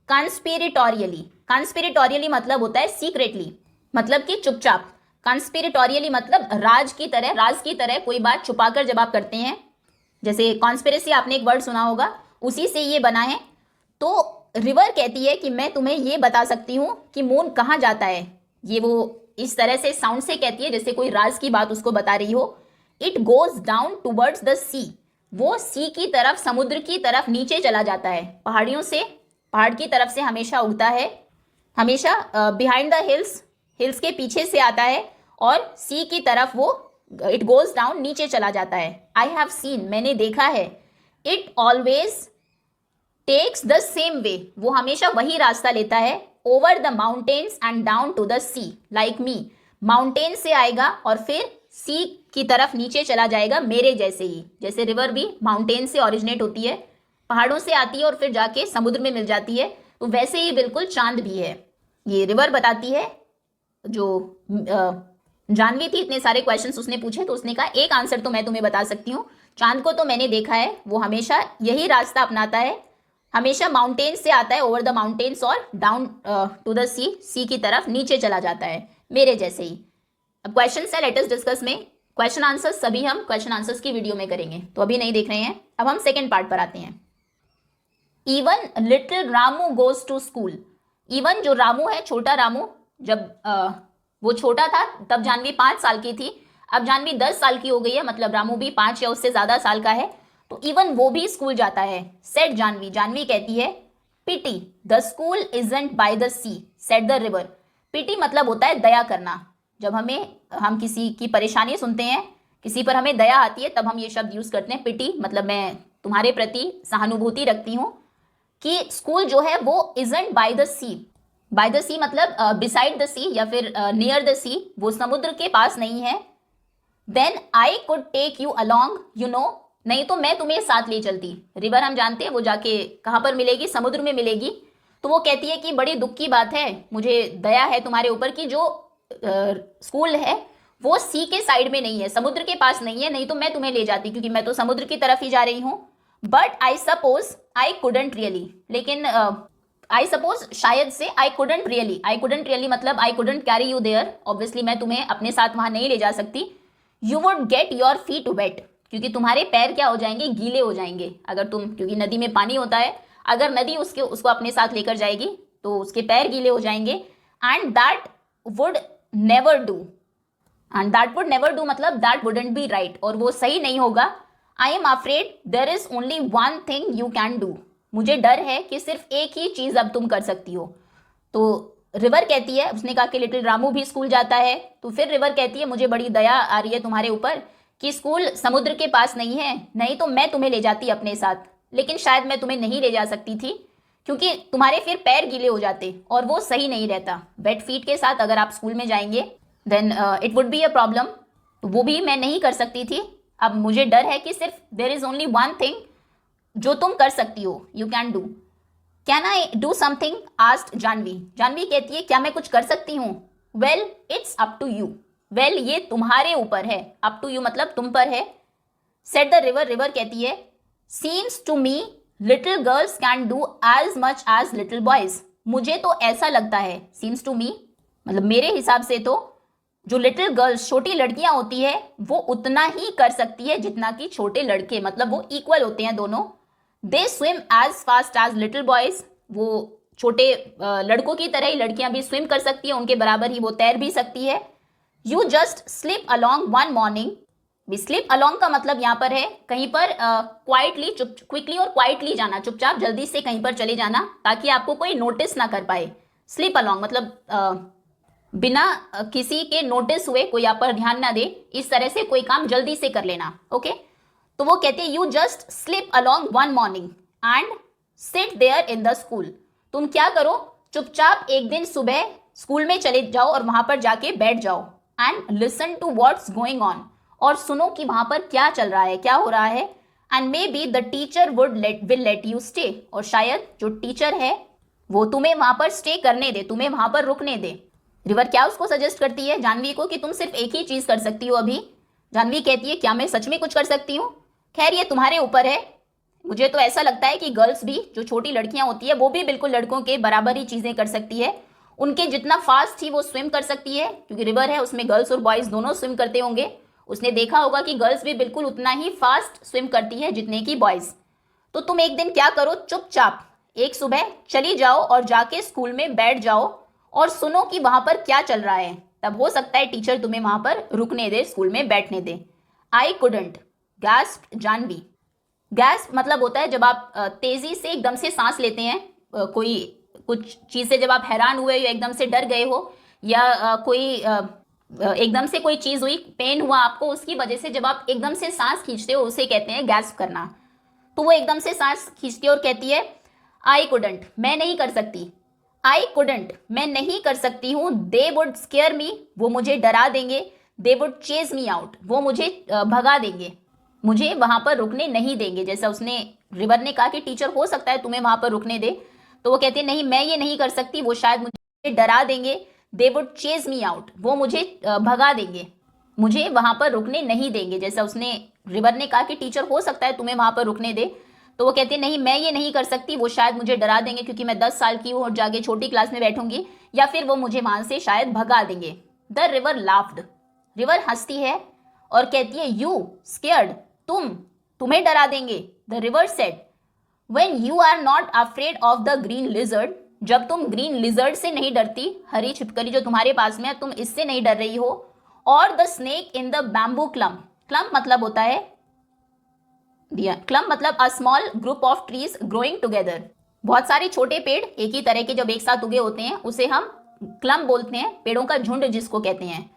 कंस्पिरिटोरियली, कंस्पिरिटोरियली मतलब होता है सीक्रेटली, मतलब कि चुपचाप। कंस्पिरिटोरियली मतलब राज की तरह, राज की तरह कोई बात छुपाकर जब आप करते हैं, जैसे कॉन्स्पिरेसी आपने एक वर्ड सुना होगा, उसी से ये बना है। तो रिवर कहती है कि मैं तुम्हें ये बता सकती हूँ कि मून कहाँ जाता है। ये वो इस तरह से साउंड से कहती है जैसे कोई राज की बात उसको बता रही हो। It goes down towards the sea, वो सी की तरफ, समुद्र की तरफ नीचे चला जाता है। पहाड़ियों से, पहाड़ की तरफ से हमेशा उगता है, हमेशा बिहाइंड द हिल्स, हिल्स के पीछे से आता है, और सी की तरफ वो इट गोज डाउन, नीचे चला जाता है। आई हैव सीन, मैंने देखा है। It always takes the same way, वो हमेशा वही रास्ता लेता है। Over the mountains and down to the sea like me, mountain से आएगा और फिर सी की तरफ नीचे चला जाएगा मेरे जैसे ही। जैसे रिवर भी माउंटेन से ओरिजिनेट होती है, पहाड़ों से आती है और फिर जाके समुद्र में मिल जाती है, तो वैसे ही बिल्कुल चांद भी है। ये रिवर बताती है। जो जानवी थी, इतने सारे क्वेश्चंस उसने पूछे, तो उसने कहा एक आंसर तो मैं तुम्हें बता सकती हूँ, चांद को तो मैंने देखा है, वो हमेशा यही रास्ता अपनाता है, हमेशा माउंटेन से आता है, ओवर द माउंटेन्स और डाउन टू द सी, सी की तरफ नीचे चला जाता है मेरे जैसे ही। अब क्वेश्चन है, लेट अस डिस्कस में क्वेश्चन आंसर्स सभी हम क्वेश्चन आंसर्स की वीडियो में करेंगे, तो अभी नहीं देख रहे हैं। अब हम सेकेंड पार्ट पर आते हैं। Even little Ramu goes to school, even जो रामू है, छोटा रामू, जब वो छोटा था तब जानवी 5 साल की थी, अब जानवी 10 साल की हो गई है, मतलब रामू भी 5 या उससे ज्यादा साल का है, तो इवन वो भी स्कूल जाता है। सेड जानवी, जानवी कहती है pity the school isn't by the sea, said the river. Pity मतलब होता है दया करना, जब हम किसी की परेशानी सुनते हैं, किसी पर हमें दया आती है, तब हम ये शब्द यूज करते हैं पिटी, मतलब मैं तुम्हारे प्रति सहानुभूति रखती हूँ। कि स्कूल जो है वो isn't by the sea, by the sea मतलब बिसाइड द सी या फिर नियर द सी, वो समुद्र के पास नहीं है। Then I could take you along, you know, नहीं तो मैं तुम्हें साथ ले चलती। रिवर हम जानते हैं वो जाके कहाँ पर मिलेगी, समुद्र में मिलेगी। तो वो कहती है कि बड़ी दुख की बात है, मुझे दया है तुम्हारे ऊपर कि जो स्कूल है वो सी के साइड में नहीं है, समुद्र के पास नहीं है, नहीं तो मैं तुम्हें ले जाती, क्योंकि मैं तो समुद्र की तरफ ही जा रही हूँ। But I suppose I couldn't really, लेकिन आई सपोज शायद से आई कुडंट रियली मतलब I couldn't carry you there, obviously मैं तुम्हें अपने साथ वहां नहीं ले जा सकती। You would get your feet wet, क्योंकि तुम्हारे पैर क्या हो जाएंगे, गीले हो जाएंगे अगर तुम, क्योंकि नदी में पानी होता है, अगर नदी उसको अपने साथ लेकर जाएगी तो उसके पैर गीले हो जाएंगे। And that would never do, and that would never do मतलब दैट वुडंट बी राइट, और वो सही नहीं होगा। I am afraid there is only one thing you can do, मुझे डर है कि सिर्फ एक ही चीज अब तुम कर सकती हो। तो रिवर कहती है, उसने कहा कि लिटिल रामू भी स्कूल जाता है, तो फिर रिवर कहती है मुझे बड़ी दया आ रही है तुम्हारे ऊपर कि स्कूल समुद्र के पास नहीं है, नहीं तो मैं तुम्हें ले जाती अपने साथ, लेकिन शायद मैं तुम्हें नहीं ले जा सकती थी क्योंकि तुम्हारे फिर पैर गीले हो जाते और वो सही नहीं रहता। वेट फीट के साथ अगर आप स्कूल में जाएंगे then it would be a problem, तो वो भी मैं नहीं कर सकती थी। अब मुझे डर है कि सिर्फ there is only one thing जो तुम कर सकती हो, you can do. Can I do something asked Janvi, Janvi कहती है क्या मैं कुछ कर सकती हूँ। Well it's up to you, well ये तुम्हारे ऊपर है, अप टू यू मतलब तुम पर है। सेड द रिवर, रिवर कहती है seems to me little girls can do as much as little boys, मुझे तो ऐसा लगता है, सीम्स टू मी मतलब मेरे हिसाब से तो जो लिटिल गर्ल्स, छोटी लड़कियां होती है, वो उतना ही कर सकती है जितना कि छोटे लड़के, मतलब वो इक्वल होते हैं दोनों। They swim as fast as little boys, वो छोटे लड़कों की तरह ही लड़कियां भी स्विम कर सकती है, उनके बराबर ही वो तैर भी सकती है। You just slip along one morning, slip along का मतलब यहाँ पर है कहीं पर क्वाइटली, क्विकली और क्वाइटली जाना, चुपचाप जल्दी से कहीं पर चले जाना ताकि आपको कोई नोटिस ना कर पाए। स्लिप अलॉन्ग मतलब बिना किसी के नोटिस हुए, कोई आप पर ध्यान ना दे, इस तरह से कोई काम जल्दी से कर लेना। ओके तो वो कहते हैं you just slip along one morning and sit there in the school, तुम क्या करो, चुपचाप एक दिन सुबह स्कूल में चले जाओ और वहां पर जाके बैठ जाओ and listen to what's going on, और सुनो कि वहां पर क्या चल रहा है, क्या हो रहा है। And may be the teacher will let you stay, और शायद जो टीचर है वो तुम्हें वहां पर स्टे करने दे, तुम्हें वहां पर रुकने दे। रिवर क्या उसको सजेस्ट करती है जानवी को कि तुम सिर्फ एक ही चीज कर सकती हो अभी। जानवी कहती है क्या मैं सच में कुछ कर सकती हूँ? खैर ये तुम्हारे ऊपर है। मुझे तो ऐसा लगता है कि गर्ल्स भी, जो छोटी लड़कियां होती है, वो भी बिल्कुल लड़कों के बराबर ही चीजें कर सकती है। उनके जितना फास्ट ही वो स्विम कर सकती है, क्योंकि रिवर है उसमें गर्ल्स और बॉयज दोनों स्विम करते होंगे। उसने देखा होगा कि गर्ल्स भी बिल्कुल उतना ही फास्ट स्विम करती है जितने की बॉयज। तो तुम एक दिन क्या करो, चुपचाप एक सुबह चली जाओ और जाके स्कूल में बैठ जाओ और सुनो कि वहां पर क्या चल रहा है। तब हो सकता है टीचर तुम्हें वहां पर रुकने दे, स्कूल में बैठने दे। I couldn't, gasped Janvi. Gasp मतलब होता है जब आप तेजी से एकदम से सांस लेते हैं, कोई कुछ चीज से जब आप हैरान हुए हो, एकदम से डर गए हो, या कोई एकदम से कोई चीज हुई, पेन हुआ आपको, उसकी वजह से जब आप एकदम से सांस खींचते हो उसे कहते हैं गैस्प करना। तो वो एकदम से सांस खींचती है और कहती है आई कुडंट, मैं नहीं कर सकती। आई कुडंट, मैं नहीं कर सकती हूँ। दे वुड स्केयर मी, वो मुझे डरा देंगे। They would chase me out, वो मुझे भगा देंगे, मुझे वहां पर रुकने नहीं देंगे। जैसा उसने, रिवर ने कहा कि टीचर हो सकता है तुम्हें वहां पर रुकने दे, तो वो कहती है नहीं मैं ये नहीं कर सकती, वो शायद मुझे डरा देंगे। They would chase me out, वो मुझे भगा देंगे, मुझे वहां पर रुकने नहीं देंगे। जैसा उसने, रिवर ने कहा कि टीचर हो सकता है तुम्हें वहां पर रुकने दे, तो वो कहती है नहीं मैं ये नहीं कर सकती, वो शायद मुझे डरा देंगे क्योंकि मैं 10 साल की हूँ और जाके छोटी क्लास में बैठूंगी, या फिर वो मुझे वहां से शायद भगा देंगे। द रिवर लाफ्ड, रिवर हंसती है और कहती है यू स्केयर्ड, तुम्हें डरा देंगे। The river said when you are not afraid of the green lizard, जब तुम ग्रीन लिजर्ड से नहीं डरती, हरी छिपकली जो तुम्हारे पास में है, तुम इससे नहीं डर रही हो, और the snake in the bamboo clump, clump मतलब होता है, क्लम्प मतलब a small group of trees growing together, बहुत सारे छोटे पेड़ एक ही तरह के जब एक साथ उगे होते हैं उसे हम क्लम्प बोलते हैं, पेड़ों का झुंड जिसको कहते हैं।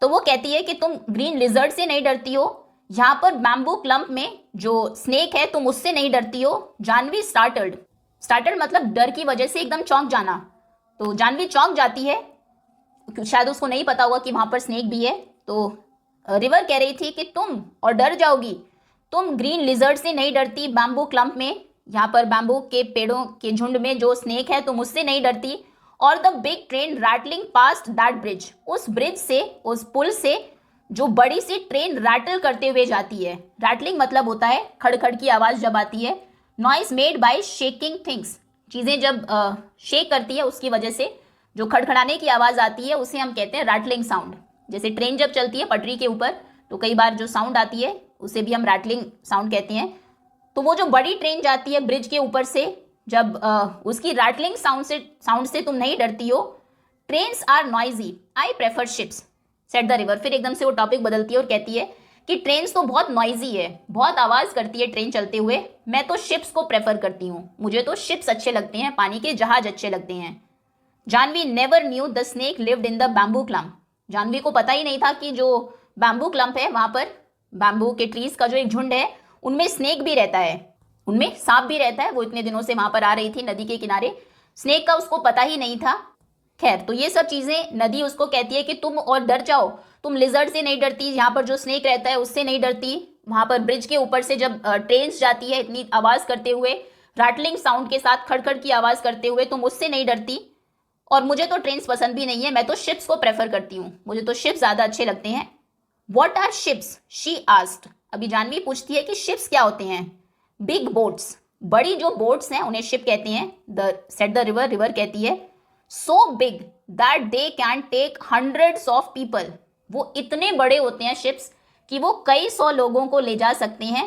तो वो कहती है कि तुम ग्रीन लिजर्ड से नहीं डरती हो, यहाँ पर बैम्बू क्लम्प में जो स्नेक है तुम उससे नहीं डरती हो। जानवी स्टार्टल्ड, स्टार्टल्ड मतलब डर की वजह से एकदम चौंक जाना, तो जानवी चौंक जाती है, शायद उसको नहीं पता होगा कि वहां पर स्नेक भी है। तो रिवर कह रही थी कि तुम और डर जाओगी, तुम ग्रीन लिजर्ड से नहीं डरती, बैम्बू क्लम्प में, यहाँ पर बैम्बू के पेड़ों के झुंड में जो स्नेक है तुम उससे नहीं डरती। और the big train rattling past that bridge, उस ब्रिज से, उस पुल से जो बड़ी सी ट्रेन रैटल करते हुए जाती है। रैटलिंग मतलब होता है खड़खड़ की आवाज जब आती है। Noise made by shaking things, चीजें जब शेक करती है उसकी वजह से जो खड़खड़ाने की आवाज आती है उसे हम कहते हैं रैटलिंग साउंड। जैसे ट्रेन जब चलती है पटरी के ऊपर तो कई बार जो साउंड आती है उसे भी हम रैटलिंग साउंड कहते हैं। तो वो जो बड़ी ट्रेन जाती है ब्रिज के ऊपर से, जब उसकी रैटलिंग साउंड से तुम नहीं डरती हो। Trains are noisy, I prefer ships, said the river. फिर एकदम से वो टॉपिक बदलती है और कहती है कि ट्रेन्स तो बहुत नॉइजी है, बहुत आवाज करती है ट्रेन चलते हुए, मैं तो शिप्स को प्रेफर करती हूँ, मुझे तो शिप्स अच्छे लगते हैं, पानी के जहाज अच्छे लगते हैं। Janvi never knew the snake lived in the bamboo clump, Janvi को पता ही नहीं था कि जो बैम्बू क्लम्प है वहां पर बैम्बू के ट्रीज का जो एक झुंड है उनमें स्नेक भी रहता है, उनमें सांप भी रहता है। वो इतने दिनों से वहां पर आ रही थी नदी के किनारे, स्नेक का उसको पता ही नहीं था। खैर, तो ये सब चीजें नदी उसको कहती है कि तुम और डर जाओ, तुम लिजर्ड से नहीं डरती, यहाँ पर जो स्नेक रहता है उससे नहीं डरती, वहां पर ब्रिज के ऊपर से जब ट्रेन जाती है इतनी आवाज करते हुए, रैटलिंग साउंड के साथ खड़खड़ की आवाज करते हुए, तुम उससे नहीं डरती। और मुझे तो ट्रेन्स पसंद भी नहीं है, मैं तो शिप्स को प्रेफर करती हूँ, मुझे तो शिप्स ज्यादा अच्छे लगते हैं। What are ships she asked, अभी जानवी पूछती है कि शिप्स क्या होते हैं। बिग बोट्स, बड़ी जो बोट्स हैं उन्हें शिप कहते हैं। सेड द रिवर, रिवर कहती है so big that they can take hundreds of people, वो इतने बड़े होते हैं शिप्स कि वो कई सौ लोगों को ले जा सकते हैं।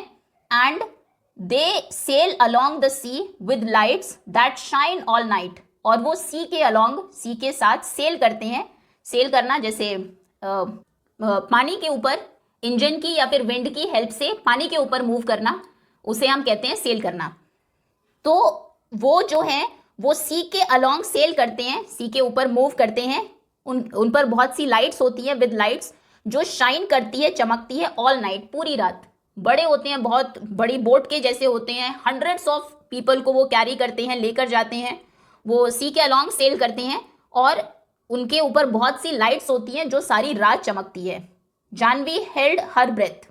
And they sail along the sea with lights that shine all night, और वो सी के अलोंग, सी के साथ सेल करते हैं। सेल करना जैसे पानी के ऊपर इंजन की या फिर विंड की हेल्प से पानी के ऊपर मूव करना, उसे हम कहते हैं सेल करना। तो वो जो है वो सी के अलोंग सेल करते हैं, सी के ऊपर मूव करते हैं। उन पर बहुत सी लाइट्स होती है, विद लाइट्स, जो शाइन करती है, चमकती है ऑल नाइट, पूरी रात। बड़े होते हैं, बहुत बड़ी बोट के जैसे होते हैं, हंड्रेड्स ऑफ पीपल को वो कैरी करते हैं, लेकर जाते हैं, वो सी के अलोंग सेल करते हैं। और उनके ऊपर बहुत सी लाइट्स होती हैं जो सारी रात चमकती है। Janvi held her breath,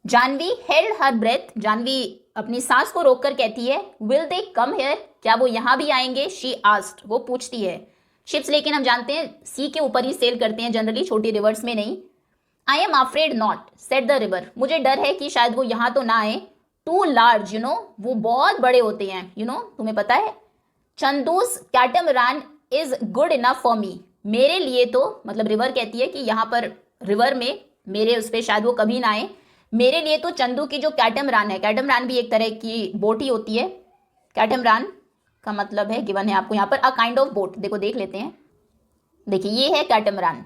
Janvi held her breath, Janvi अपनी सांस को रोककर कहती है, विल दे कम हियर, क्या वो यहाँ भी आएंगे? शी आस्क्ड, वो पूछती है। शिप्स लेकिन हम जानते हैं सी के ऊपर ही सेल करते हैं जनरली, छोटी रिवर्स में नहीं। आई am afraid not said the river, मुझे डर है कि शायद वो यहाँ तो ना आए। टू लार्ज, वो बहुत बड़े होते हैं, तुम्हें पता है। Chandu's catamaran is good enough for me, मेरे लिए तो, मतलब रिवर कहती है कि यहाँ पर रिवर में मेरे उस पर शायद वो कभी ना आए, मेरे लिए तो चंदू की जो कैटमरान है, कैटमरान भी एक तरह की बोट ही होती है। कैटमरान का मतलब है, गिवन है आपको यहाँ पर, अ काइंड ऑफ बोट। देखो देख लेते हैं, देखिए ये है कैटमरान।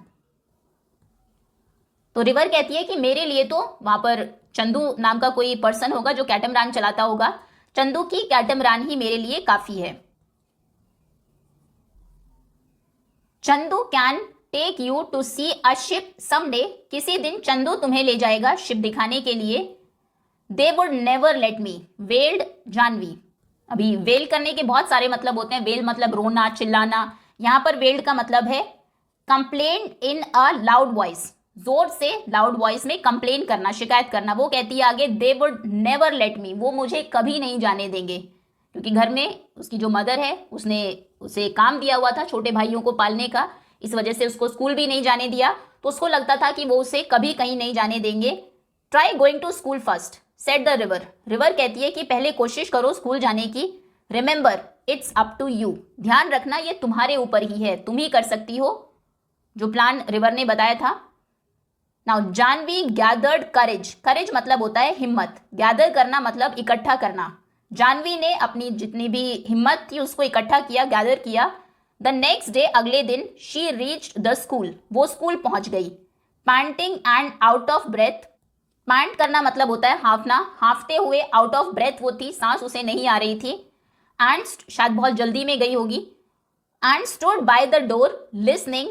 तो रिवर कहती है कि मेरे लिए तो वहां पर चंदू नाम का कोई पर्सन होगा जो कैटमरान चलाता होगा, चंदू की कैटमरान ही मेरे लिए काफी है। Chandu can take you to see a ship someday, किसी दिन चंदू तुम्हें ले जाएगा शिप दिखाने के लिए। They would never let me, wailed Janvi. अभी वेल करने के बहुत सारे मतलब होते हैं, वेल मतलब रोना चिल्लाना, यहां पर वेल्ड का मतलब है complain in a loud voice, जोर से लाउड वॉइस में कंप्लेन करना, शिकायत करना। वो कहती है आगे, दे वुड नेवर लेट मी, वो मुझे कभी नहीं जाने देंगे, क्योंकि घर में उसकी जो मदर है उसने उसे काम दिया हुआ था छोटे भाइयों को पालने का, इस वजह से उसको स्कूल भी नहीं जाने दिया, तो उसको लगता था कि वो उसे कभी कहीं नहीं जाने देंगे। Try going to school first said the river, river कहती है कि पहले कोशिश करो स्कूल जाने की। Remember it's up to you, ध्यान रखना ये तुम्हारे ऊपर ही है, तुम ही कर सकती हो, जो प्लान रिवर ने बताया था। नाउ जानवी गैदर्ड करेज, करेज मतलब होता है हिम्मत, गैदर करना मतलब इकट्ठा करना। जानवी ने अपनी जितनी भी हिम्मत थी उसको इकट्ठा किया, गैदर किया। द नेक्स्ट डे, अगले दिन, शी रीच्ड द स्कूल, वो स्कूल पहुंच गई। Panting and out of breath, pant करना मतलब होता है हाफना, हाफते हुए, आउट ऑफ ब्रेथ वो थी, सांस उसे नहीं आ रही थी। एंड शायद बहुत जल्दी में गई होगी। And stood by the door listening,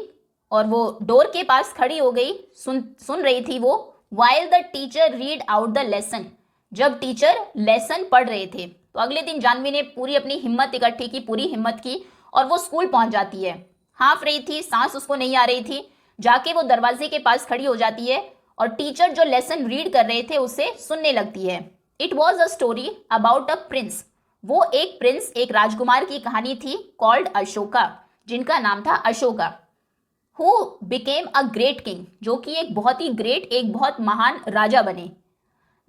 और वो डोर के पास खड़ी हो गई, सुन रही थी वो। While the teacher read out the lesson, जब टीचर लेसन पढ़ रहे थे। तो अगले दिन जानवी ने पूरी अपनी हिम्मत इकट्ठी की, पूरी हिम्मत की, और वो स्कूल पहुंच जाती है। हाफ रही थी, सांस उसको नहीं आ रही थी, जाके वो दरवाजे के पास खड़ी हो जाती है और टीचर जो लेसन रीड कर रहे थे उसे सुनने लगती है। It was a story about a prince, वो एक प्रिंस, एक राजकुमार की कहानी थी, कॉल्ड अशोका, जिनका नाम था Ashoka. Who became a great king, जो कि एक बहुत ही ग्रेट, एक बहुत महान राजा बने।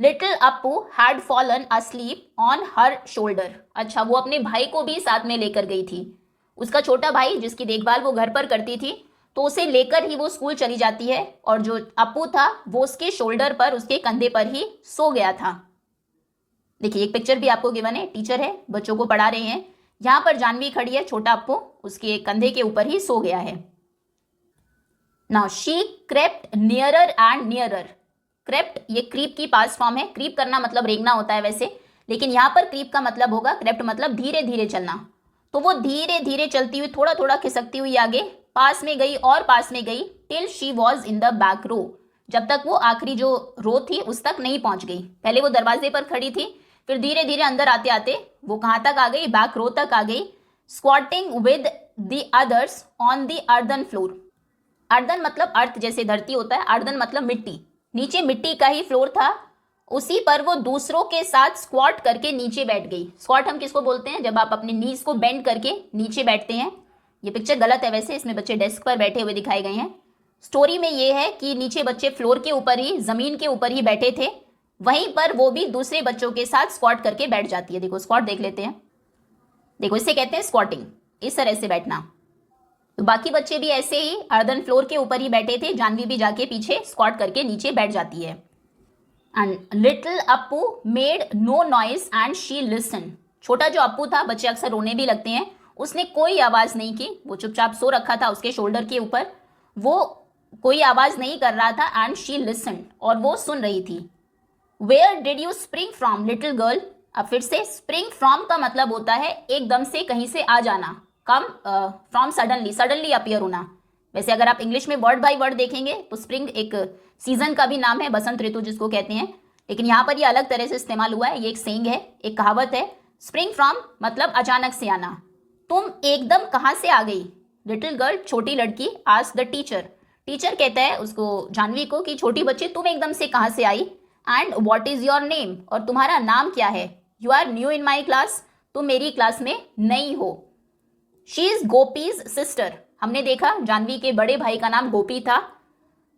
Little Appu had fallen asleep on her shoulder, अच्छा वो अपने भाई को भी साथ में लेकर गई थी, उसका छोटा भाई जिसकी देखभाल वो घर पर करती थी, तो उसे लेकर ही वो स्कूल चली जाती है, और जो अप्पू था वो उसके शोल्डर पर, उसके कंधे पर ही सो गया था। देखिए एक पिक्चर भी आपको गिवन है, टीचर है, बच्चों को पढ़ा रहे हैं, यहाँ पर जानवी खड़ी है, छोटा अप्पू उसके कंधे के ऊपर ही सो गया है। Now she crept nearer and nearer, crept ये क्रीप की पास्ट फॉर्म है, क्रीप करना मतलब रेंगना होता है वैसे, लेकिन यहाँ पर क्रीप का मतलब होगा, क्रेप्ट मतलब धीरे धीरे चलना। तो वो धीरे धीरे चलती हुई, थोड़ा थोड़ा खिसकती हुई आगे पास में गई और पास में गई, till she was in the back row, जब तक वो आखिरी जो रो थी उस तक नहीं पहुंच गई। पहले वो दरवाजे पर खड़ी थी, फिर धीरे धीरे अंदर आते आते वो कहाँ तक आ गई, बैक रो तक आ गई। Squatting with the others on the earthen floor, earthen मतलब अर्थ जैसे धरती होता है, अर्दन मतलब मिट्टी, नीचे मिट्टी का ही फ्लोर था, उसी पर वो दूसरों के साथ स्क्वाट करके नीचे बैठ गई। स्क्वाट हम किसको बोलते हैं, जब आप अपने नीज को बेंड करके नीचे बैठते हैं। ये पिक्चर गलत है वैसे, इसमें बच्चे डेस्क पर बैठे हुए दिखाए गए हैं। स्टोरी में ये है कि नीचे बच्चे फ्लोर के ऊपर ही, जमीन के ऊपर ही बैठे थे, वहीं पर वो भी दूसरे बच्चों के साथ स्क्वाट करके बैठ जाती है। देखो स्क्वाट देख लेते हैं, देखो इसे कहते हैं स्क्वाटिंग, इस तरह से बैठना। तो बाकी बच्चे भी ऐसे ही अर्दन फ्लोर के ऊपर ही बैठे थे, जानवी भी जाके पीछे स्क्वाट करके नीचे बैठ जाती है। And little Appu made no noise and she listen, छोटा जो अप्पू था, बच्चे अक्सर रोने भी लगते हैं, उसने कोई आवाज नहीं की, वो चुपचाप सो रखा था उसके शोल्डर के ऊपर, वो कोई आवाज नहीं कर रहा था। एंड शी लिसन, और वो सुन रही थी। Where did you spring from little girl, अब फिर से स्प्रिंग फ्रॉम का मतलब होता है एकदम से कहीं से आ जाना, come from suddenly, suddenly appear होना। वैसे अगर आप इंग्लिश में वर्ड बाय वर्ड देखेंगे तो स्प्रिंग एक सीजन का भी नाम है, बसंत ऋतु जिसको कहते हैं, लेकिन यहाँ पर ये अलग तरह से इस्तेमाल हुआ है, ये एक सेइंग है, एक कहावत है। स्प्रिंग फ्रॉम मतलब अचानक से आना, तुम एकदम कहाँ से आ गई, लिटिल गर्ल छोटी लड़की आस्क द टीचर, टीचर कहता है उसको जानवी को कि छोटी बच्ची तुम एकदम से कहाँ से आई, and what is your name, और तुम्हारा नाम क्या है, you are new in my class, तुम मेरी क्लास में नई हो। शी इज गोपीज सिस्टर, हमने देखा जानवी के बड़े भाई का नाम गोपी था,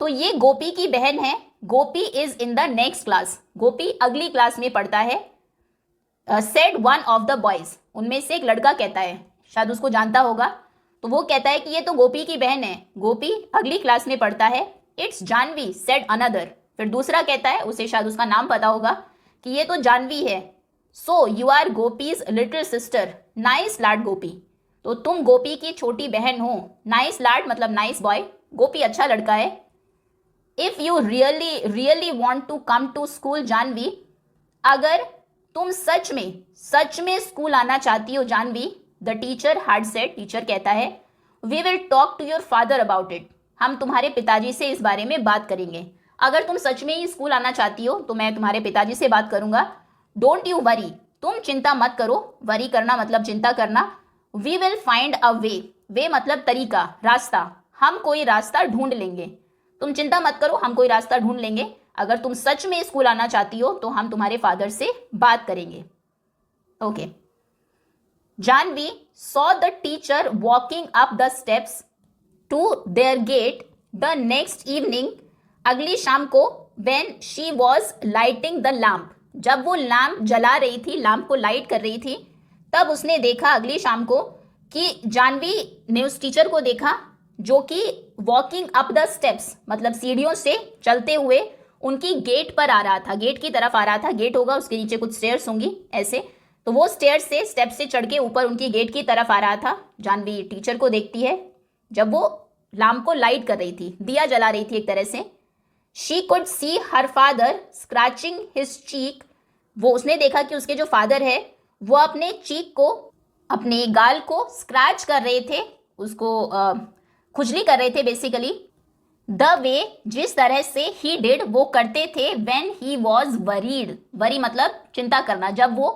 तो ये गोपी की बहन है। Gopi is in the next class, Gopi अगली क्लास में पढ़ता है। Said one of the boys, उनमें से एक लड़का कहता है, शायद उसको जानता होगा, तो वो कहता है कि ये तो गोपी की बहन है, गोपी अगली क्लास में पढ़ता है। इट्स जानवी सेड अनदर, फिर दूसरा कहता है, उसे शायद उसका नाम पता होगा, कि ये तो जानवी है। So you are Gopi's little sister, nice lad Gopi, तो तुम गोपी की छोटी बहन हो। नाइस लाड मतलब नाइस बॉय, गोपी अच्छा लड़का है। If you really want to come to school Janvi, अगर तुम सच में स्कूल आना चाहती हो Janvi, the teacher had said, teacher कहता है, we will talk to your father about it, हम तुम्हारे पिताजी से इस बारे में बात करेंगे। अगर तुम सच में ही स्कूल आना चाहती हो तो मैं तुम्हारे पिताजी से बात करूंगा। डोंट यू वरी, तुम चिंता मत करो, वरी करना मतलब चिंता करना। वी विल फाइंड अ वे मतलब तरीका, रास्ता, हम कोई रास्ता ढूंढ लेंगे। तुम चिंता मत करो, हम कोई रास्ता ढूंढ लेंगे। अगर तुम सच में स्कूल आना चाहती हो तो हम तुम्हारे फादर से बात करेंगे। Okay. Janvi saw the teacher walking up the steps to their gate the next evening, अगली शाम को, when she was lighting the lamp, जब वो लैम्प जला रही थी, लैम्प को लाइट कर रही थी, तब उसने देखा अगली शाम को कि जानवी ने उस टीचर को देखा जो कि वॉकिंग अप द स्टेप्स मतलब सीढ़ियों से चलते हुए उनकी गेट पर आ रहा था, गेट की तरफ आ रहा था। गेट होगा, उसके नीचे कुछ स्टेयर्स होंगी ऐसे, तो वो स्टेयर्स से स्टेप से चढ़ के ऊपर उनकी गेट की तरफ आ रहा था। जानवी टीचर को देखती है जब वो लैम्प को लाइट कर रही थी, दिया जला रही थी एक तरह से। She could see her father scratching his cheek, वो उसने देखा कि उसके जो फादर है वो अपने चीक को, अपने गाल को स्क्रैच कर रहे थे, उसको खुजली कर रहे थे बेसिकली। द वे, जिस तरह से ही डिड, वो करते थे, when he was worried, worry मतलब चिंता करना, जब वो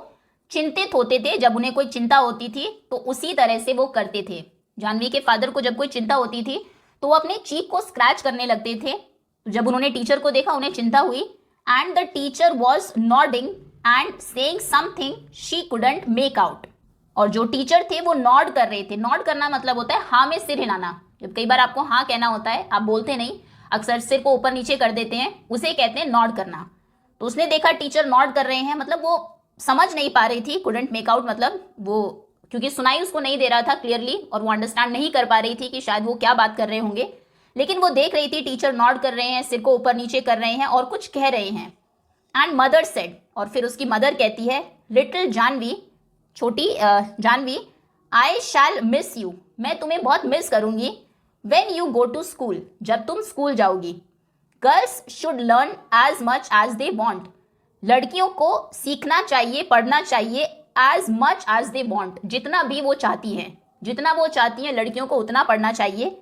चिंतित होते थे, जब उन्हें कोई चिंता होती थी तो उसी तरह से वो करते थे। जानवी के फादर को जब कोई चिंता होती थी तो वो अपने चीक को स्क्रैच करने लगते थे। जब उन्होंने टीचर को देखा उन्हें चिंता हुई। And the teacher was nodding and saying something she couldn't make out, और जो टीचर थे वो नॉड कर रहे थे। नॉड करना मतलब होता है हाँ में सिर हिलाना, जब कई बार आपको हाँ कहना होता है, आप बोलते नहीं, अक्सर सिर को ऊपर नीचे कर देते हैं, उसे कहते हैं नॉड करना। तो उसने देखा टीचर नॉड कर रहे हैं, मतलब वो समझ नहीं पा रही थी, कुडंट मेक आउट मतलब वो, क्योंकि सुनाई उसको नहीं दे रहा था क्लियरली, और वो अंडरस्टैंड नहीं कर पा रही थी कि शायद वो क्या बात कर रहे होंगे, लेकिन वो देख रही थी टीचर नॉड कर रहे हैं, सिर को ऊपर नीचे कर रहे हैं और कुछ कह रहे हैं। एंड मदर सेड, और फिर उसकी मदर कहती है, लिटिल जानवी, छोटी Janvi, I shall miss you, मैं तुम्हें बहुत मिस करूंगी। When you go to school, जब तुम स्कूल जाओगी। Girls should learn as much as they want, लड़कियों को सीखना चाहिए, पढ़ना चाहिए, as much as they want, जितना भी वो चाहती हैं, जितना वो चाहती हैं लड़कियों को उतना पढ़ना चाहिए।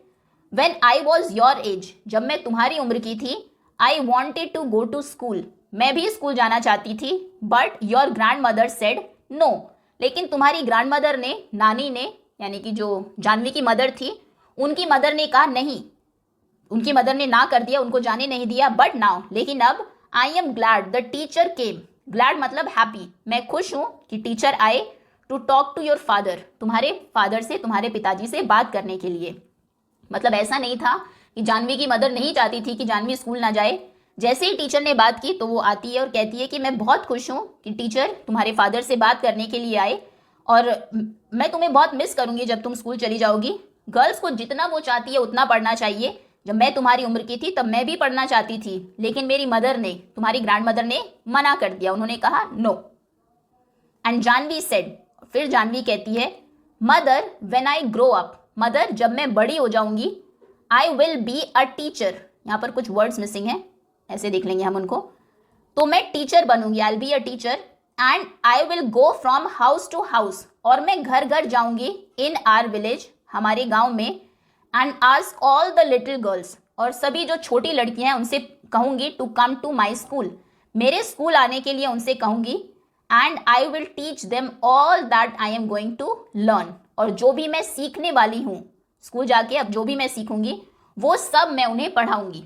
When I was your age, जब मैं तुम्हारी उम्र की थी, I wanted to go to school, मैं भी स्कूल जाना चाहती थी। But your grandmother said no, लेकिन तुम्हारी ग्रैंड मदर ने, नानी ने, यानी कि जो जानवी की मदर थी, उनकी मदर ने कहा नहीं, उनकी मदर ने ना कर दिया, उनको जाने नहीं दिया। बट नाउ, लेकिन अब, I am glad the teacher came, glad मतलब हैप्पी, मैं खुश हूँ कि टीचर आए, to talk to your father, तुम्हारे फादर से, तुम्हारे पिताजी से बात करने के लिए। मतलब ऐसा नहीं था कि जानवी की मदर नहीं चाहती थी कि जानवी स्कूल ना जाए। जैसे ही टीचर ने बात की तो वो आती है और कहती है कि मैं बहुत खुश हूँ कि टीचर तुम्हारे फादर से बात करने के लिए आए, और मैं तुम्हें बहुत मिस करूँगी जब तुम स्कूल चली जाओगी। गर्ल्स को जितना वो चाहती है उतना पढ़ना चाहिए, जब मैं तुम्हारी उम्र की थी तब मैं भी पढ़ना चाहती थी, लेकिन मेरी मदर ने, तुम्हारी ग्रैंड मदर ने मना कर दिया, उन्होंने कहा नो। एंड जानवी सेड, फिर जानवी कहती है, mother when I grow up, mother जब मैं बड़ी हो जाऊंगी, आई विल बी अ टीचर, यहाँ पर कुछ वर्ड्स मिसिंग हैं, ऐसे देख लेंगे हम उनको, तो मैं टीचर बनूंगी, I will be a teacher. And I will go from house to house, और मैं घर घर जाऊंगी, इन आर विलेज, हमारे गांव में। And ask all the little girls, और सभी जो छोटी लड़कियां हैं उनसे कहूंगी, to come to my school, मेरे स्कूल आने के लिए उनसे कहूंगी। And I will teach them all that I am going to learn, और जो भी मैं सीखने वाली हूँ, स्कूल जाके अब जो भी मैं सीखूंगी वो सब मैं उन्हें पढ़ाऊंगी।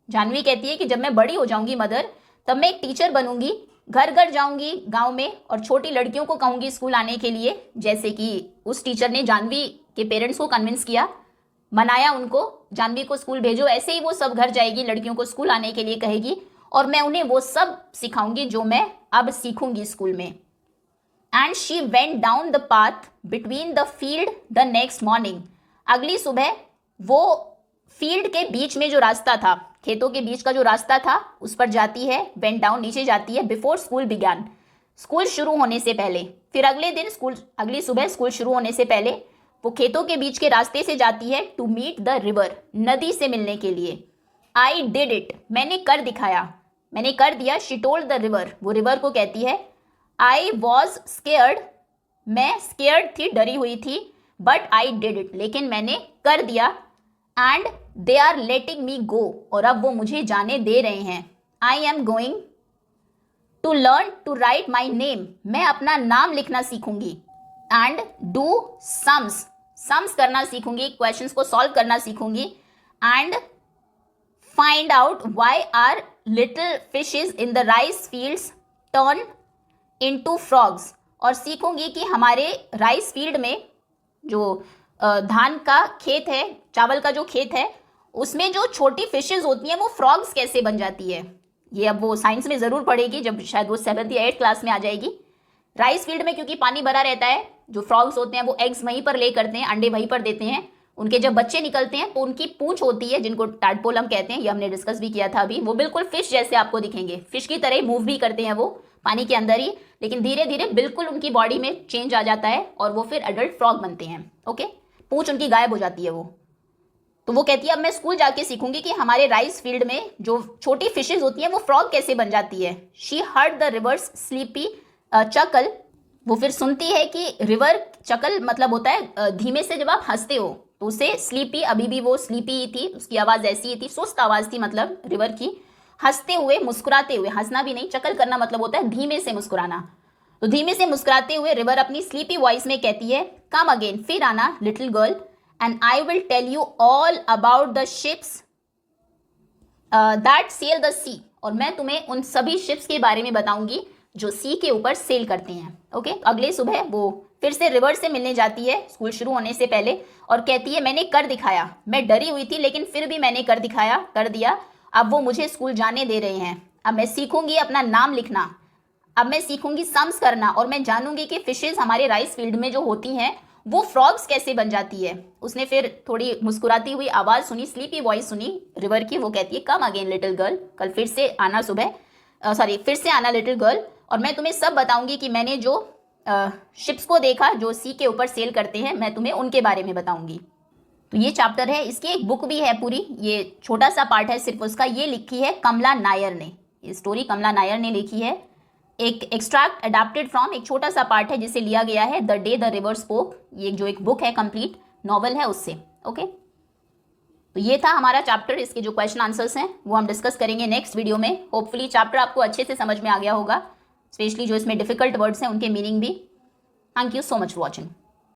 जानवी कहती है कि जब मैं बड़ी हो जाऊंगी मदर, तब मैं एक टीचर बनूंगी, घर घर जाऊंगी गांव में और छोटी लड़कियों को कहूंगी स्कूल आने के लिए, जैसे कि उस टीचर ने जानवी के पेरेंट्स को कन्विंस किया, मनाया उनको, जानवी को स्कूल भेजो, ऐसे ही वो सब घर जाएगी, लड़कियों को स्कूल आने के लिए कहेगी और मैं उन्हें वो सब सिखाऊंगी जो मैं अब सीखूंगी स्कूल में। And she went down the path between the field the next morning. अगली सुबह वो फील्ड के बीच में जो रास्ता था, खेतों के बीच का जो रास्ता था, उस पर जाती है, वेंट डाउन नीचे जाती है, बिफोर स्कूल बिगैन, स्कूल शुरू होने से पहले। फिर अगले दिन अगली सुबह स्कूल शुरू होने से पहले वो खेतों के बीच के रास्ते से जाती है टू मीट द रिवर, नदी से मिलने के लिए। आई डिड इट, मैंने कर दिखाया, मैंने कर दिया। शी टोल्ड द रिवर, वो रिवर को कहती है। आई वॉज स्केयर्ड, मैं स्केयर्ड थी, डरी हुई थी, बट आई डिड इट, लेकिन मैंने कर दिया। एंड दे आर लेटिंग मी गो, और अब वो मुझे जाने दे रहे हैं। I am going to learn to write my name, मैं अपना नाम लिखना सीखूंगी। एंड डू सम्स, सम्स करना सीखूंगी, क्वेश्चंस को सॉल्व करना सीखूंगी। And find out why are little fishes in the rice fields turn into frogs, और सीखूंगी कि हमारे राइस फील्ड में जो धान का खेत है, चावल का जो खेत है, उसमें जो छोटी फिशेज होती हैं वो फ्रॉग्स कैसे बन जाती है। ये अब वो साइंस में ज़रूर पढ़ेगी, जब शायद वो 7th या 8th क्लास में आ जाएगी। राइस फील्ड में क्योंकि पानी भरा रहता है, जो फ्रॉग्स होते हैं वो एग्स वहीं पर ले करते हैं, अंडे वहीं पर देते हैं। उनके जब बच्चे निकलते हैं तो उनकी पूंछ होती है, जिनको टैडपोल हम कहते हैं, ये हमने डिस्कस भी किया था अभी, वो बिल्कुल फिश जैसे आपको दिखेंगे, फिश की तरह मूव भी करते हैं वो पानी के अंदर ही, लेकिन धीरे धीरे बिल्कुल उनकी बॉडी में चेंज आ जाता है और वो फिर एडल्ट फ्रॉग बनते हैं। ओके, पूंछ उनकी गायब हो जाती है वो। तो वो कहती है अब मैं स्कूल जाके सीखूंगी कि हमारे राइस फील्ड में जो छोटी फिशेज होती हैं वो फ्रॉग कैसे बन जाती है। She heard the river's sleepy chuckle, वो फिर सुनती है कि रिवर चकल मतलब होता है धीमे से जब आप हंसते हो, तो उसे स्लीपी, अभी भी वो स्लीपी ही थी, उसकी आवाज़ ऐसी ही थी, सुस्त आवाज़ थी मतलब रिवर की, हंसते हुए, मुस्कुराते हुए, हंसना भी नहीं, चकल करना मतलब होता है धीमे से मुस्कुराना। तो धीमे से मुस्कुराते हुए रिवर अपनी स्लीपी वॉइस में कहती है, कम अगेन, फिर आना little girl, and I will tell you all about the ships that sail the sea, और मैं तुम्हें उन सभी शिप्स के बारे में बताऊंगी जो सी के ऊपर सेल करते हैं। ओके, अगले सुबह वो फिर से रिवर से मिलने जाती है स्कूल शुरू होने से पहले और कहती है मैंने कर दिखाया, मैं डरी हुई थी लेकिन फिर भी मैंने कर दिखाया, कर दिया। अब वो मुझे स्कूल जाने दे रहे हैं। अब मैं सीखूंगी अपना नाम लिखना, अब मैं सीखूंगी सम्स करना, और मैं जानूंगी कि फिशेज हमारे राइस फील्ड में जो होती हैं वो फ्रॉग्स कैसे बन जाती है। उसने फिर थोड़ी मुस्कुराती हुई आवाज़ सुनी, स्लीपी वॉइस सुनी रिवर की, वो कहती है कम अगेन लिटिल गर्ल, कल फिर से आना सुबह, फिर से आना लिटिल गर्ल, और मैं तुम्हें सब बताऊंगी कि मैंने जो शिप्स को देखा जो सी के ऊपर सेल करते हैं, मैं तुम्हें उनके बारे में बताऊंगी। तो ये चैप्टर है, इसकी एक बुक भी है पूरी, ये छोटा सा पार्ट है सिर्फ उसका, ये लिखी है कमला नायर ने, ये स्टोरी कमला नायर ने लिखी है। एक एक्सट्रैक्ट अडेप्टेड फ्रॉम, एक छोटा सा पार्ट है जिसे लिया गया है the day the river spoke, ये जो एक बुक है, कंप्लीट नॉवल है उससे। ओके, तो ये था हमारा चैप्टर, इसके जो क्वेश्चन आंसर्स हैं वो हम डिस्कस करेंगे नेक्स्ट वीडियो में। होपफुली चैप्टर आपको अच्छे से समझ में आ गया होगा, स्पेशली जो इसमें डिफिकल्ट वर्ड्स हैं उनके मीनिंग भी। Thank you so much for watching.